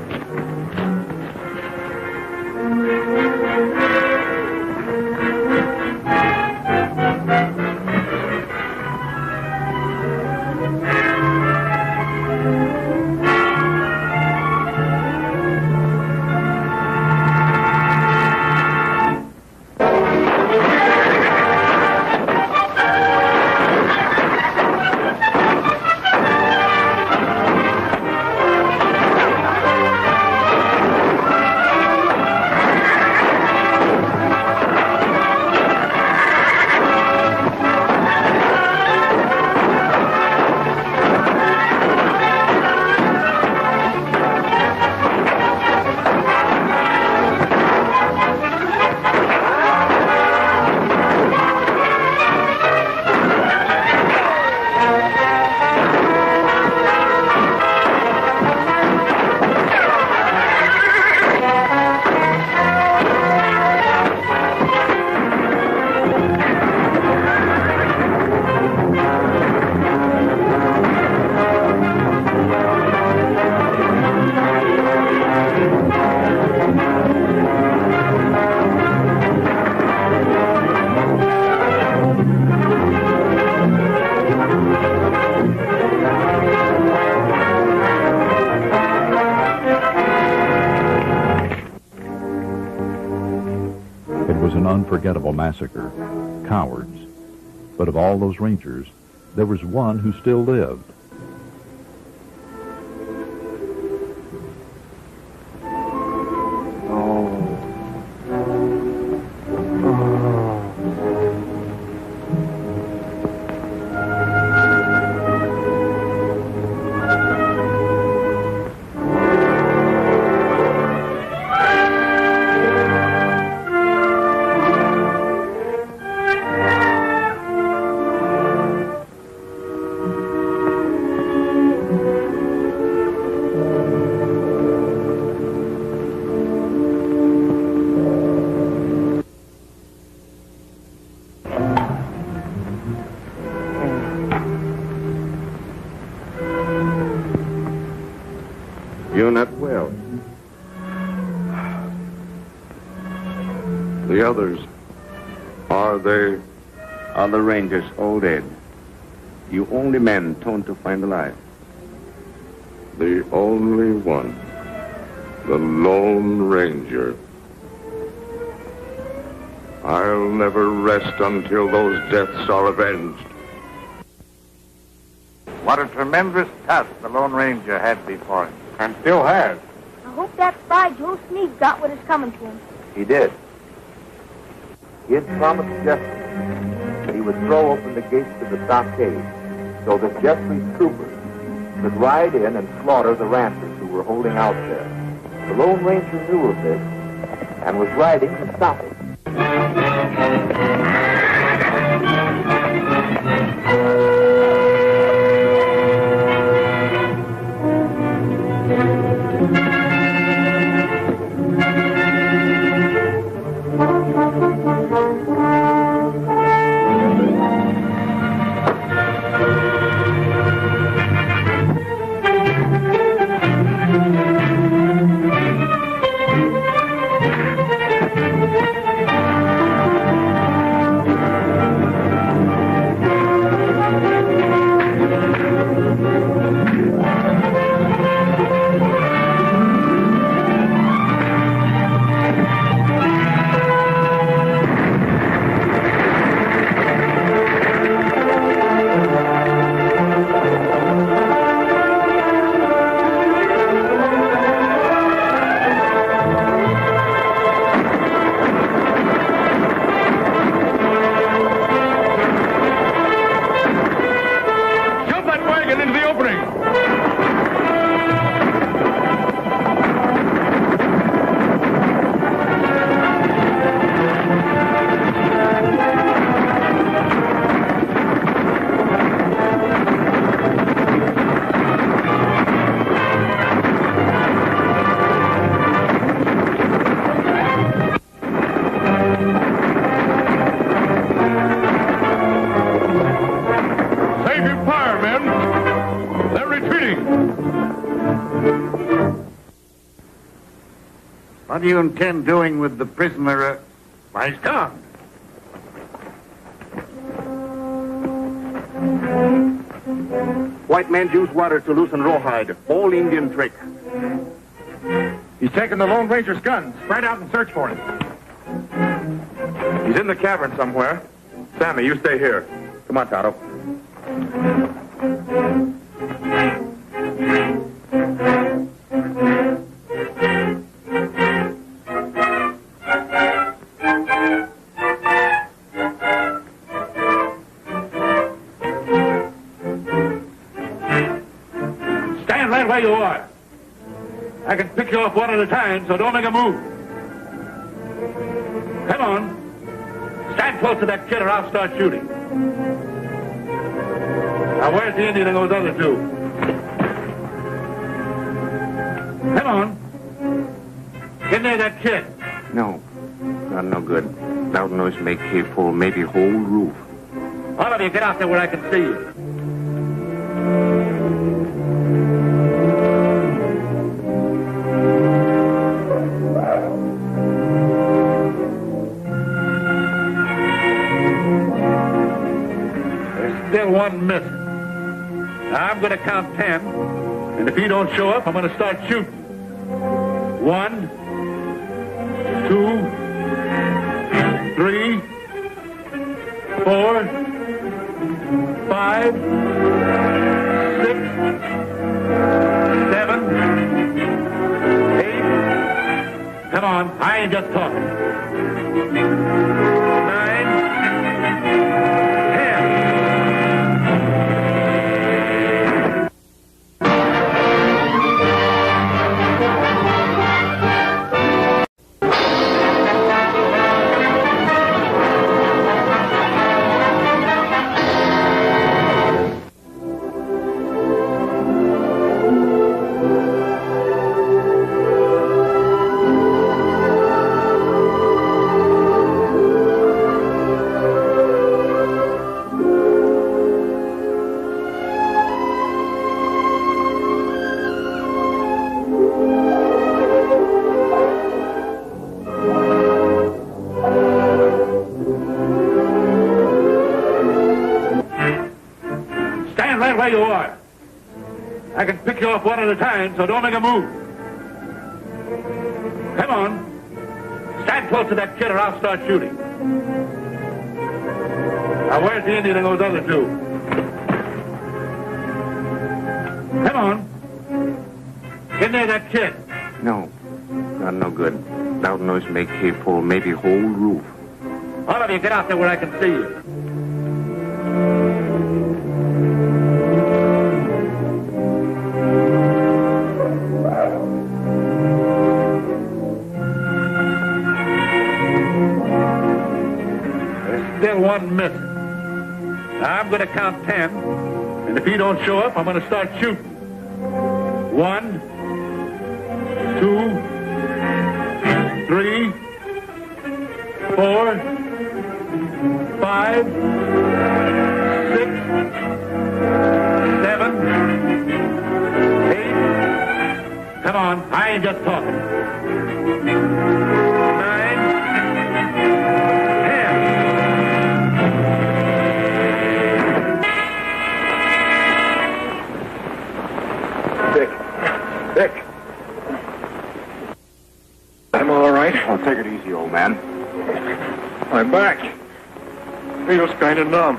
Unforgettable massacre. Cowards. But of all those Rangers, there was one who still lived. You're not well. The others, are they? Other Rangers all dead. You only men torn to find alive. The only one. The Lone Ranger. I'll never rest until those deaths are avenged. What a tremendous task the Lone Ranger had before him. And still has. I hope that spy Joe Sneed got what is coming to him. He did. He had promised Jeffrey that he would throw open the gates to the stockade so that Jeffrey's troopers could ride in and slaughter the ranchers who were holding out there. The Lone Ranger knew of this and was riding to stop it. What do you intend doing with the prisoner? Why, he's gone. White men use water to loosen rawhide. All Indian trick. He's taken the Lone Ranger's guns. Spread out and search for him. He's in the cavern somewhere. Sammy, you stay here. Come on, Tonto. Stand right where you are. I can pick you off one at a time, so don't make a move. Come on. Stand close to that kid or I'll start shooting. Now, where's the Indian and those other two? Come on. Get near that kid. No. Not no good. Loud noise make cave full, maybe whole roof. All of you, get out there where I can see you. Still one missing. Now I'm going to count 10, and if he don't show up, I'm going to start shooting. 1, 2, 3, 4, 5, 6, 7, 8. Come on, I ain't just talking. 9. Where you are. I can pick you off one at a time, so don't make a move. Come on. Stand close to that kid or I'll start shooting. Now, where's the Indian and those other two? Come on. Get near that kid. No. Not no good. Loud noise make cave full, maybe whole roof. All of you, get out there where I can see you. Still one missing. Now I'm going to count 10, and if he don't show up, I'm going to start shooting. 1, 2, 3, 4, 5, 6, 7, 8. Come on, I ain't just talking. 9. Dick. I'm all right. Oh, take it easy, old man. My back feels kind of numb.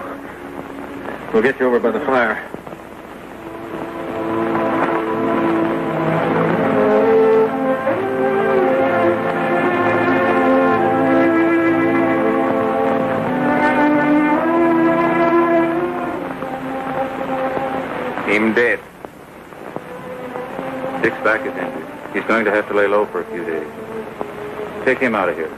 We'll get you over by the fire. Him dead. Dick's back is injured. He's going to have to lay low for a few days. Take him out of here.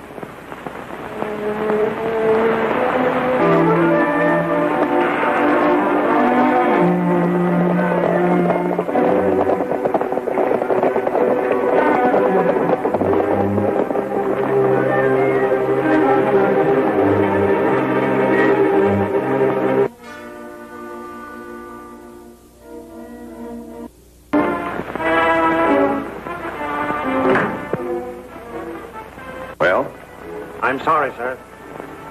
I'm sorry, sir.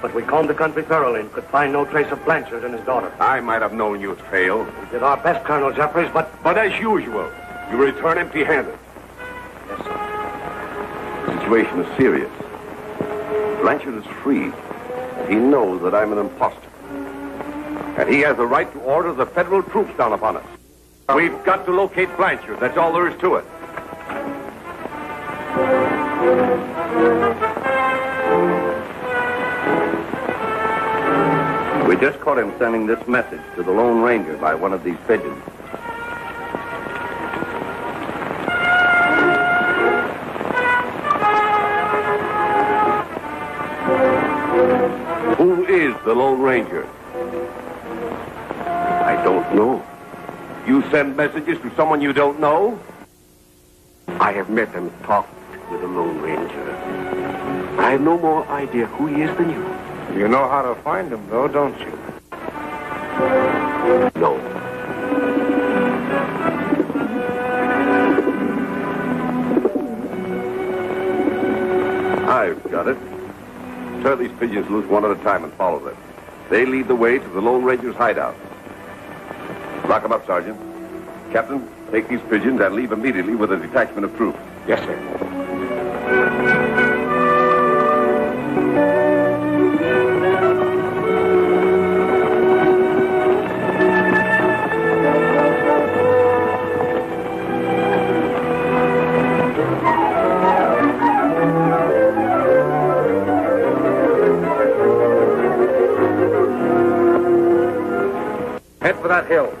But we combed the country thoroughly and could find no trace of Blanchard and his daughter. I might have known you'd fail. We did our best, Colonel Jeffries, but as usual, you return empty-handed. Yes, sir. The situation is serious. Blanchard is free. He knows that I'm an imposter. And he has the right to order the federal troops down upon us. We've got to locate Blanchard. That's all there is to it. we just caught him sending this message to the Lone Ranger by one of these pigeons. Who is the Lone Ranger? I don't know. You send messages to someone you don't know? I have met and talked with the Lone Ranger. I have no more idea who he is than you. You know how to find him, though, don't you? No. I've got it. Turn these pigeons loose one at a time and follow them. They lead the way to the Lone Ranger's hideout. Lock them up, Sergeant. Captain, take these pigeons and leave immediately with a detachment of troops. Yes, sir. Head for that hill.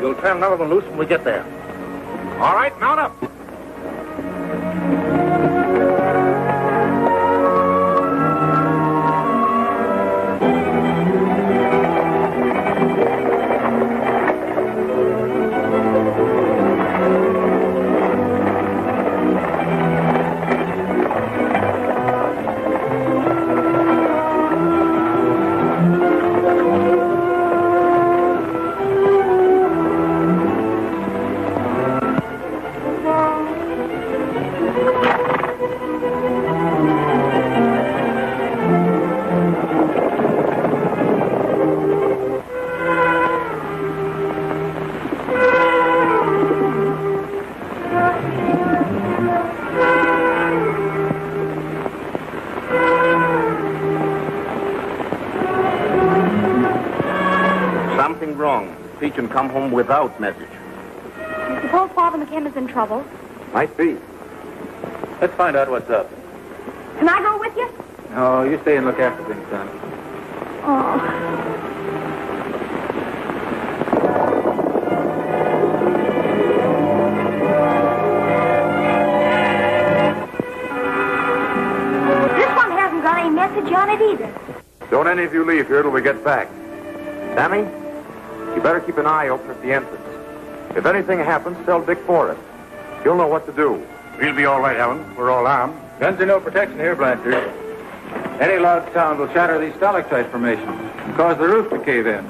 You'll turn another one loose when we get there. All right, mount up. Something wrong. Peachum come home without message. You suppose Father McKim is in trouble? Might be. Let's find out what's up. Can I go with you? No, you stay and look after things, son. Oh. This one hasn't got any message on it either. Don't any of you leave here till we get back. Sammy, you better keep an eye open at the entrance. If anything happens, tell Dick Forrest. He'll know what to do. We'll be all right, Helen. We're all armed. Guns are no protection here, Blanchard. Any loud sound will shatter these stalactite formations and cause the roof to cave in.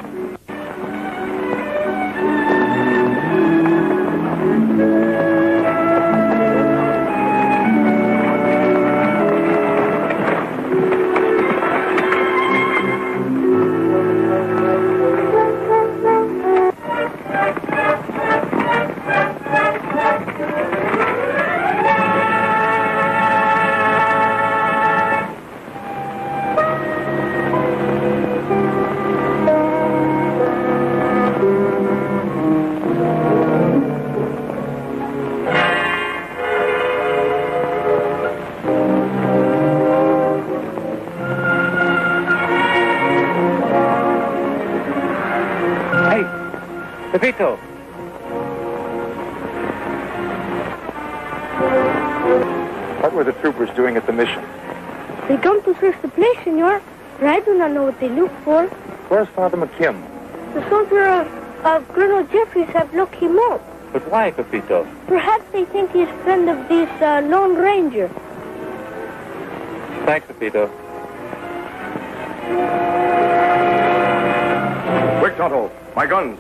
Pepito. What were the troopers doing at the mission? They come to search the place, senor. But I do not know what they look for. Where's Father McKim? The soldier of Colonel Jeffries have looked him up. But why, Pepito? Perhaps they think he's a friend of this Lone Ranger. Thanks, Pepito. Quick, Tonto. My guns.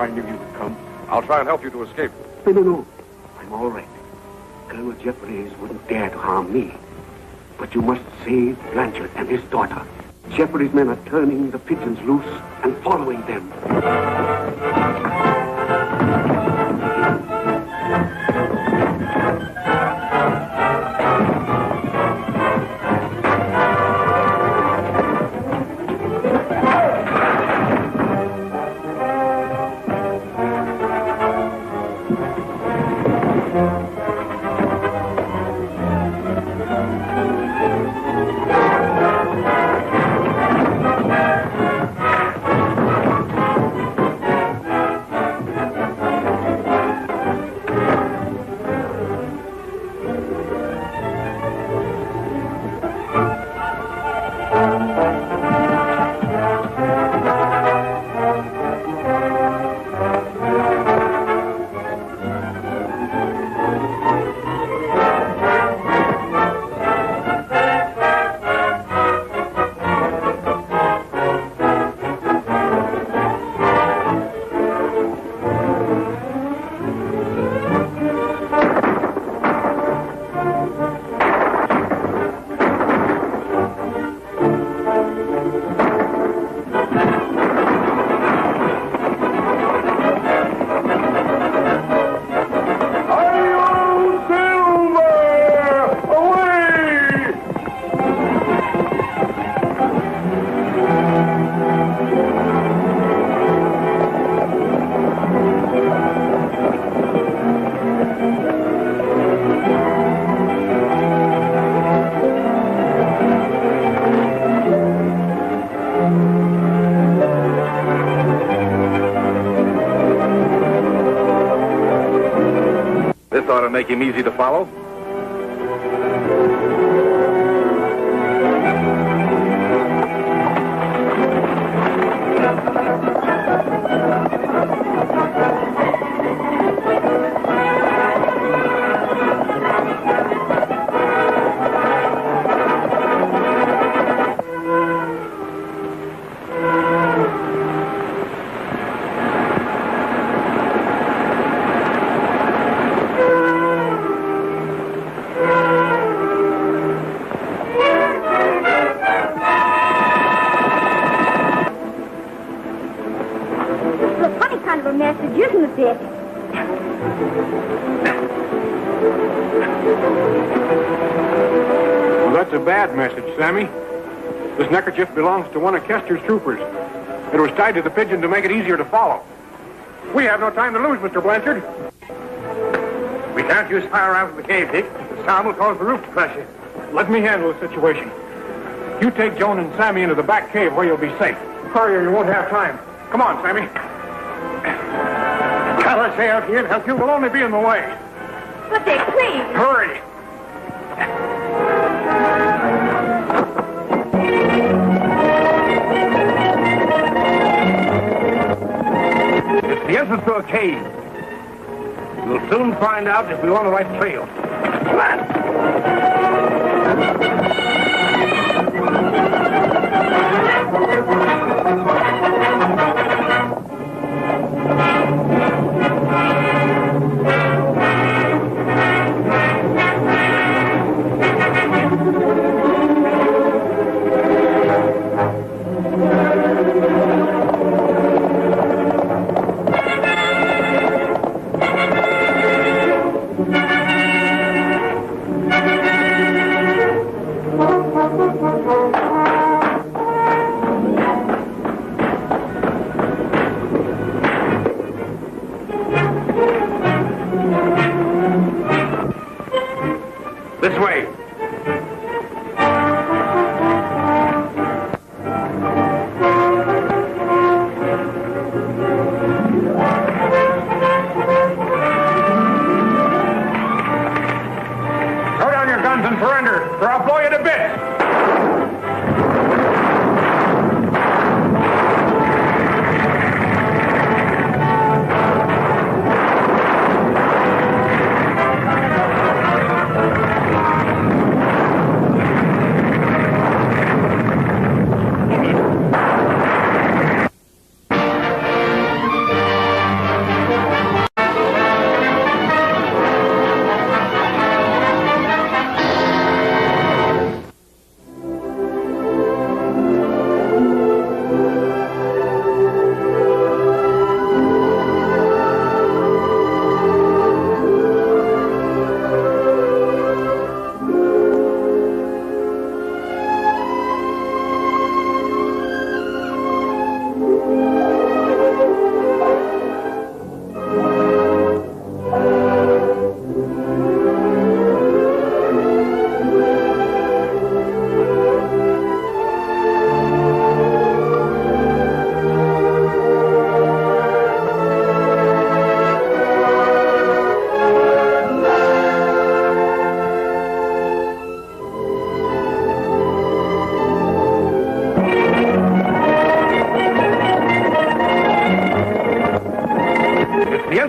I knew you would come. I'll try and help you to escape. No. I'm all right. Colonel Jeffries wouldn't dare to harm me. But you must save Blanchard and his daughter. Jeffries' men are turning the pigeons loose and following them. This ought to make him easy to follow. Well, that's a bad message, Sammy. This neckerchief belongs to one of Kester's troopers. It was tied to the pigeon to make it easier to follow. We have no time to lose, Mr. Blanchard. We can't use firearms in the cave, Dick. The sound will cause the roof to crash in. Let me handle the situation. You take Joan and Sammy into the back cave where you'll be safe. Hurry or you won't have time. Come on, Sammy. I'll stay out here and help you. We'll only be in the way. But Dick, please. Hurry. It's the entrance to a cave. We'll soon find out if we're on the right trail. Come on.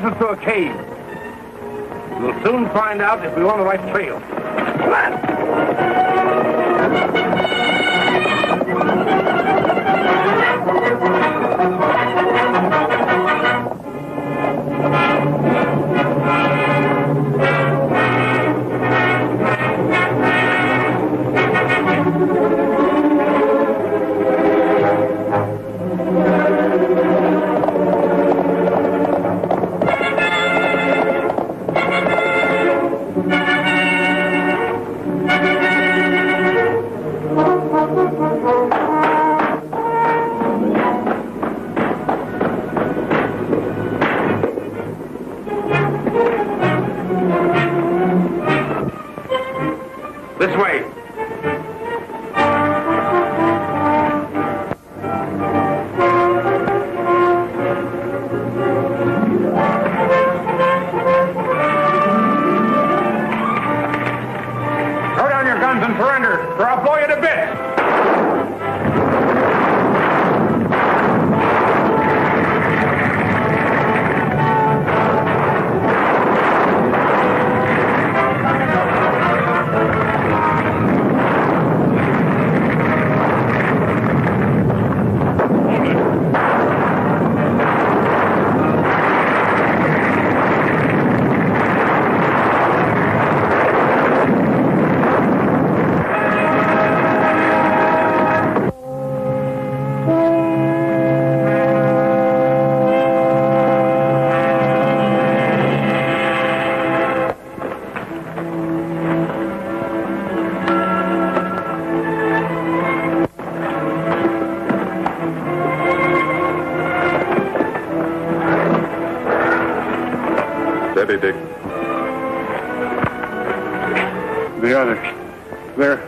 us to a cave. We'll soon find out if we're on the right trail. This way. Throw down your guns and surrender, or I'll blow you to bits. Steady, Dick. The others. They're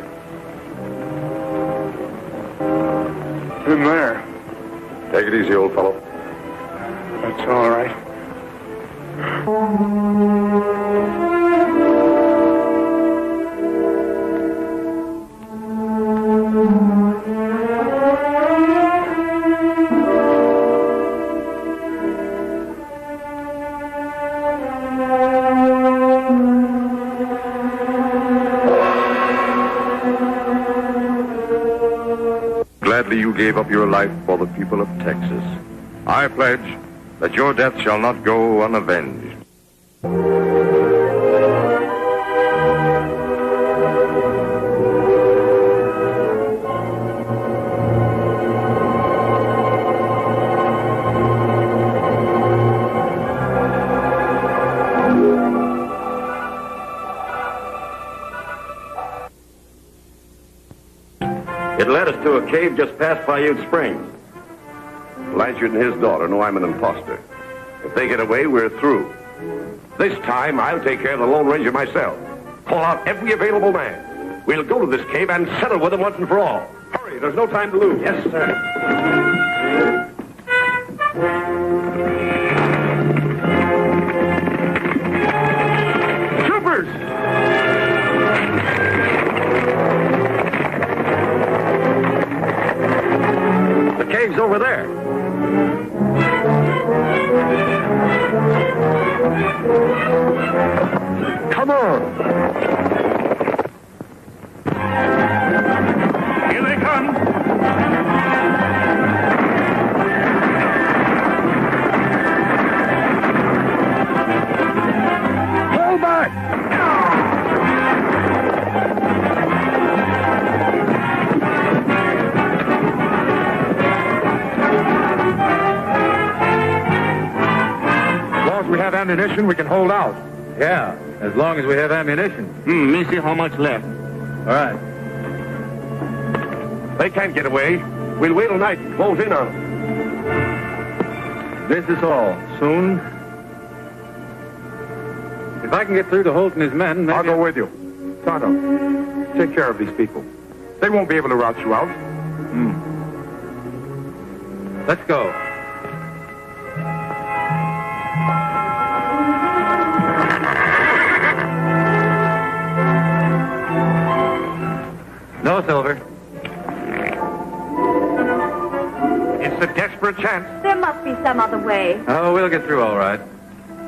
in there. Take it easy, old fellow. That's all right. Gladly you gave up your life for the people of Texas. I pledge that your death shall not go unavenged. It led us to a cave just past Paiute Springs. Blanchard and his daughter know I'm an imposter. If they get away, we're through. This time, I'll take care of the Lone Ranger myself. Call out every available man. We'll go to this cave and settle with them once and for all. Hurry, there's no time to lose. Yes, sir. Troopers! The cave's over there. Come on! Here they come. Hold back! As long as we have ammunition, we can hold out. Yeah, as long as we have ammunition. Let me see how much left. All right. They can't get away. We'll wait till night and close in on them. This is all. Soon. If I can get through to Holt and his men, maybe... I'll go with you. Tonto, take care of these people. They won't be able to rout you out. Let's go. No, Silver. It's a desperate chance. There must be some other way. Oh, we'll get through all right.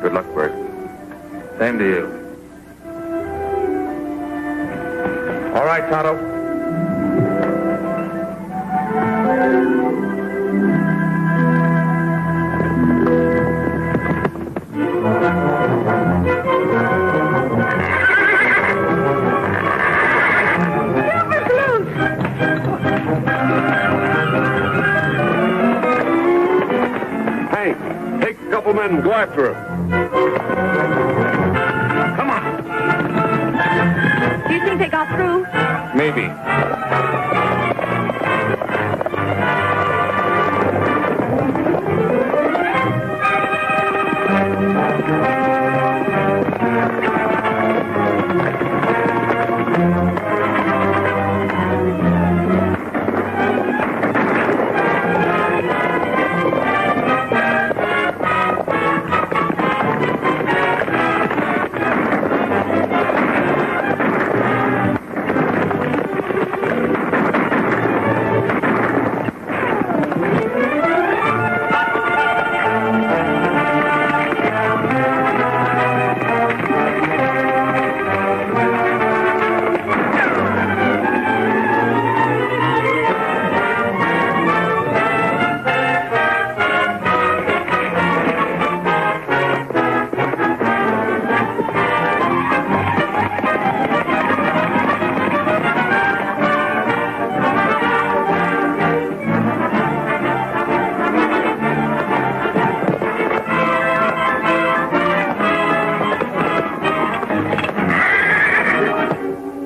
Good luck, Bert. Same to you. All right, Tonto. Hank, take a couple men and go after him. Come on. Do you think they got through? Maybe.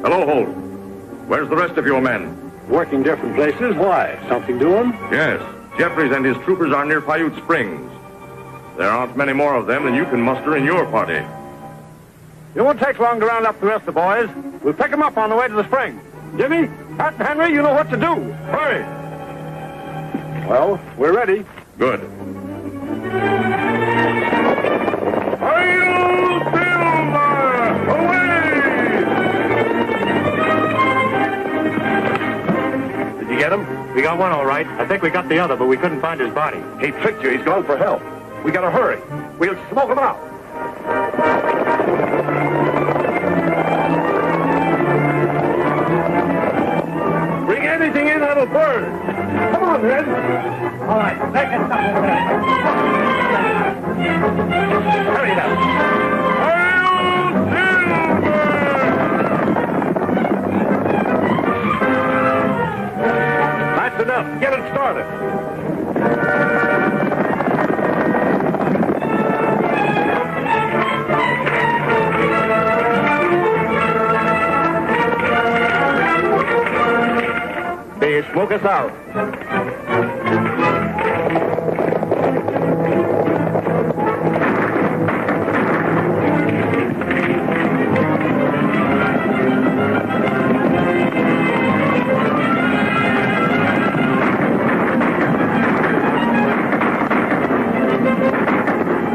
Hello, Holt. Where's the rest of your men? Working different places. Why? Something doing? Yes. Jeffries and his troopers are near Paiute Springs. There aren't many more of them than you can muster in your party. It won't take long to round up the rest of the boys. We'll pick them up on the way to the spring. Jimmy, Pat, and Henry, you know what to do. Hurry. Well, we're ready. Good. Did you get him? We got one all right. I think we got the other, but we couldn't find his body. He tricked you. He's gone for help. We gotta hurry. We'll smoke him out. Bring anything in that'll burn. Come on, Red. All right, make it stop over there. Hurry now. That's enough. Get it started. They smoke us out.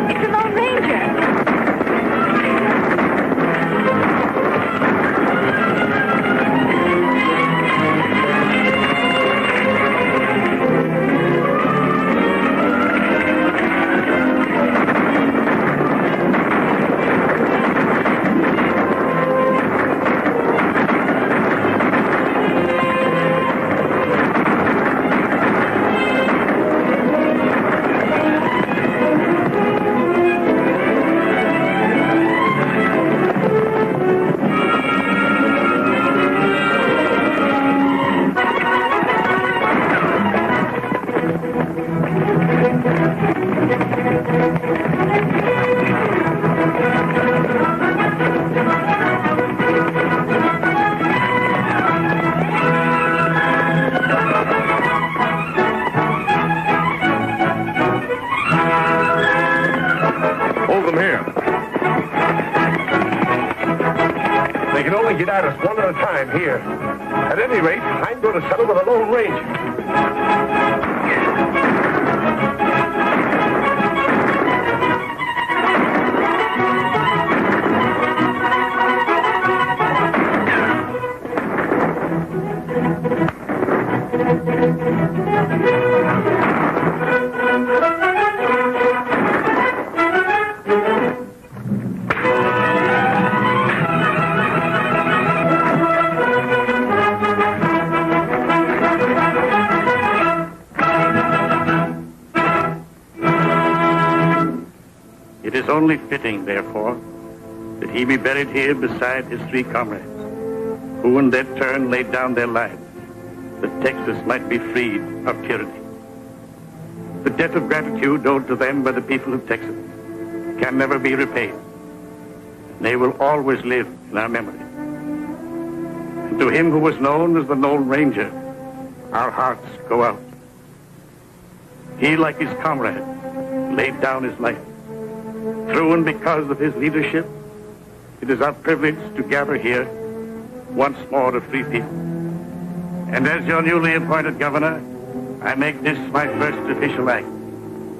It's the Lone Ranger. Hold them here. They can only get at us one at a time here. At any rate, I'm going to settle with a Lone Ranger. is only fitting, therefore, that he be buried here beside his three comrades, who in their turn laid down their lives, that Texas might be freed of tyranny. The debt of gratitude owed to them by the people of Texas can never be repaid. They will always live in our memory. And to him who was known as the Lone Ranger, our hearts go out. He, like his comrade, laid down his life. Through and because of his leadership, it is our privilege to gather here once more a free people. And as your newly appointed governor, I make this my first official act,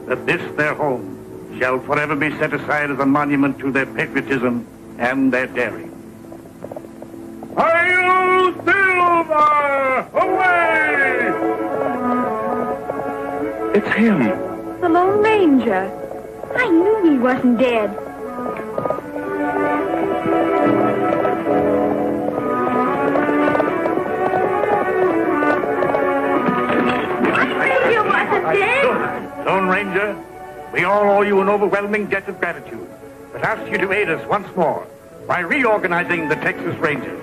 that this their home shall forever be set aside as a monument to their patriotism and their daring. Hail Silver! Away! It's him. The Lone Ranger. I knew he wasn't dead. You wasn't dead? Lone Ranger, we all owe you an overwhelming debt of gratitude, but ask you to aid us once more by reorganizing the Texas Rangers.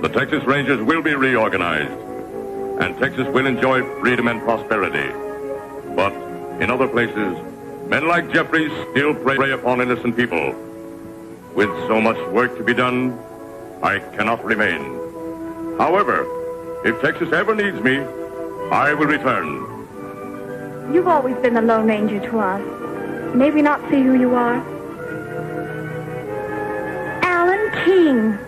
The Texas Rangers will be reorganized, and Texas will enjoy freedom and prosperity. But in other places, men like Jeffries still prey upon innocent people. With so much work to be done, I cannot remain. However, if Texas ever needs me, I will return. You've always been the Lone Ranger to us. May we not see who you are? Alan King.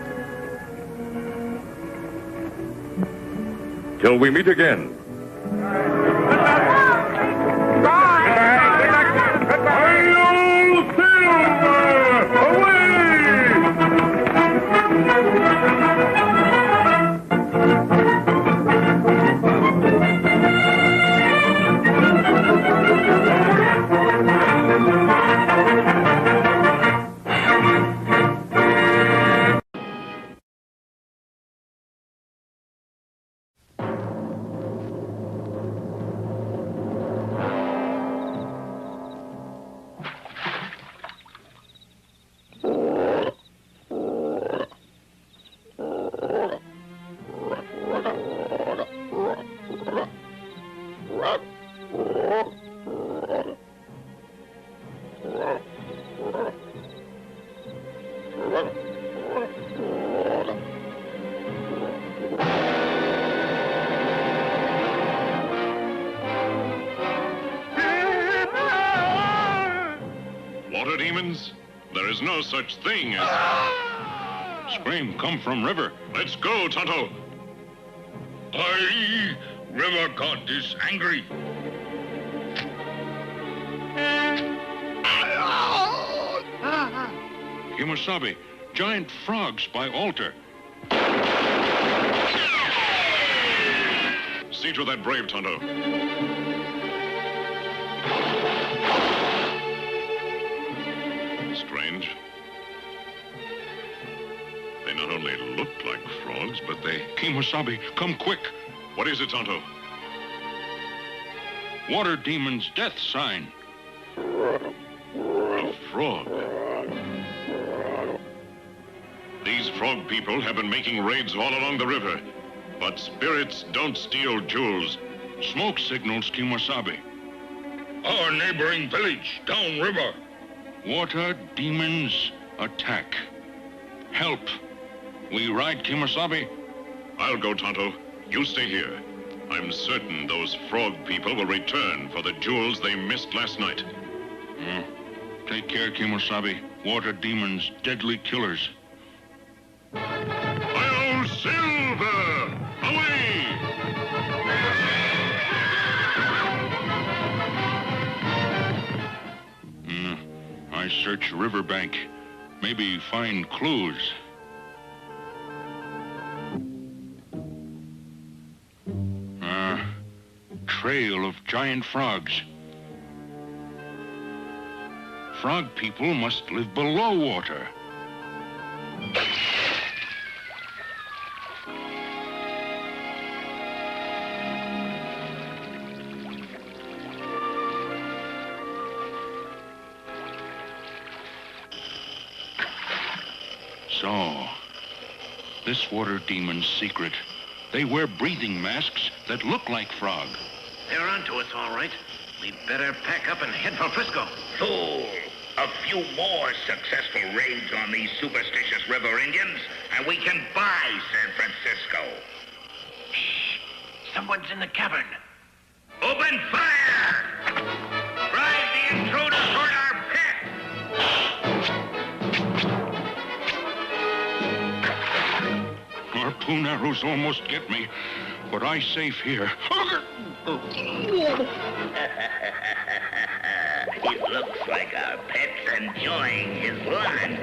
Till we meet again. Water demons? There is no such thing as... Scream come from river. Let's go, Tonto. Aye, river god is angry. Kemosabe, giant frogs by altar. See to that brave, Tonto. Strange. They not only look like frogs, but they... Kemosabe, come quick. What is it, Tonto? Water demon's death sign. A frog. These frog people have been making raids all along the river. But spirits don't steal jewels. Smoke signals, Kemosabe. Our neighboring village, downriver. Water demons attack. Help. We ride, Kemosabe? I'll go, Tonto. You stay here. I'm certain those frog people will return for the jewels they missed last night. Take care, Kemosabe. Water demons, deadly killers. Hail Silver! Away! I search riverbank. Maybe find clues. Trail of giant frogs. Frog people must live below water. So, this water demon's secret. They wear breathing masks that look like frog. They're onto us, all right. We'd better pack up and head for Frisco. Fool! A few more successful raids on these superstitious river Indians, and we can buy San Francisco. Shh! Someone's in the cavern. Open fire! Drive the intruder toward our pit! Harpoon arrows almost get me, but I safe here. It looks like our pet's enjoying his lunch.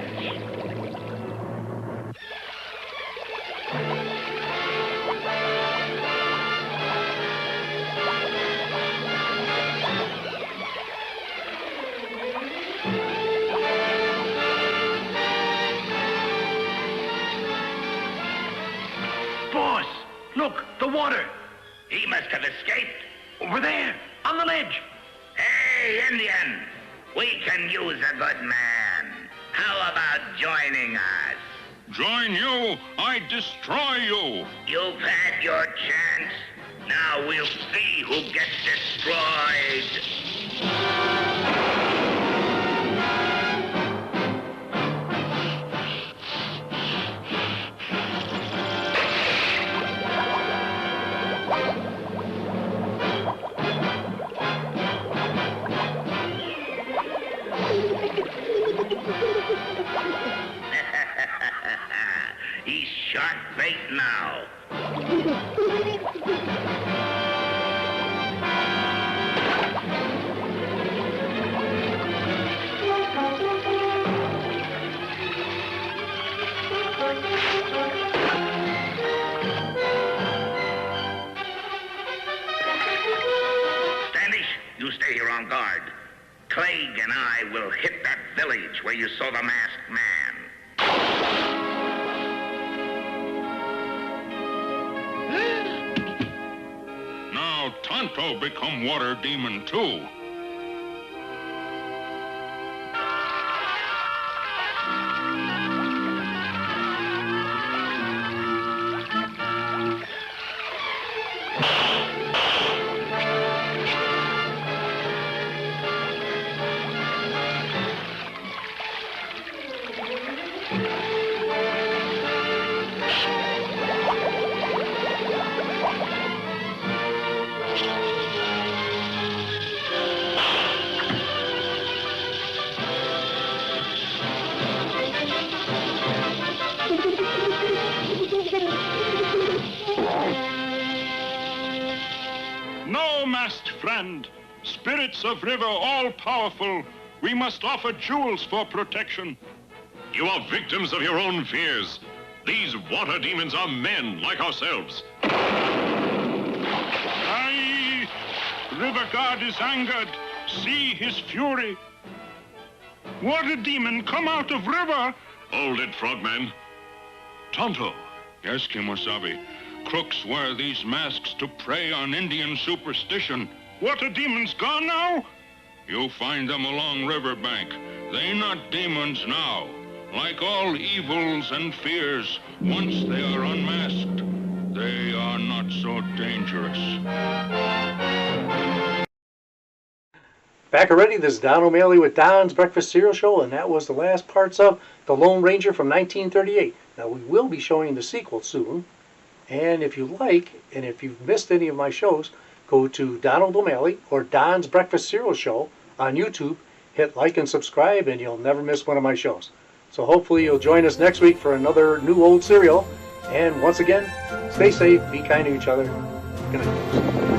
Boss, look, the water. He must have escaped. Over there, on the ledge. Hey, Indian, we can use a good man. How about joining us? Join you, I destroy you. You've had your chance. Now we'll see who gets destroyed. He's shark bait now. Standish, you stay here on guard. Clegg and I will hit that village where you saw the masked man. Now Tonto become water demon too. No, masked friend. Spirits of river all-powerful. We must offer jewels for protection. You are victims of your own fears. These water demons are men like ourselves. Aye! River God is angered. See his fury. Water demon, come out of river. Hold it, frogman. Tonto. Yes, Kimosabe. Crooks wear these masks to prey on Indian superstition. Water demons gone now? You find them along riverbank. They not demons now. Like all evils and fears, once they are unmasked, they are not so dangerous. Back already, this is Don O'Malley with Don's Breakfast Cereal Show, and that was the last parts of The Lone Ranger from 1938. Now, we will be showing the sequel soon, and if you like, and if you've missed any of my shows, go to Donald O'Malley or Don's Breakfast Cereal Show on YouTube, hit like and subscribe, and you'll never miss one of my shows. So hopefully you'll join us next week for another new old cereal, and once again, stay safe, be kind to each other. Good night.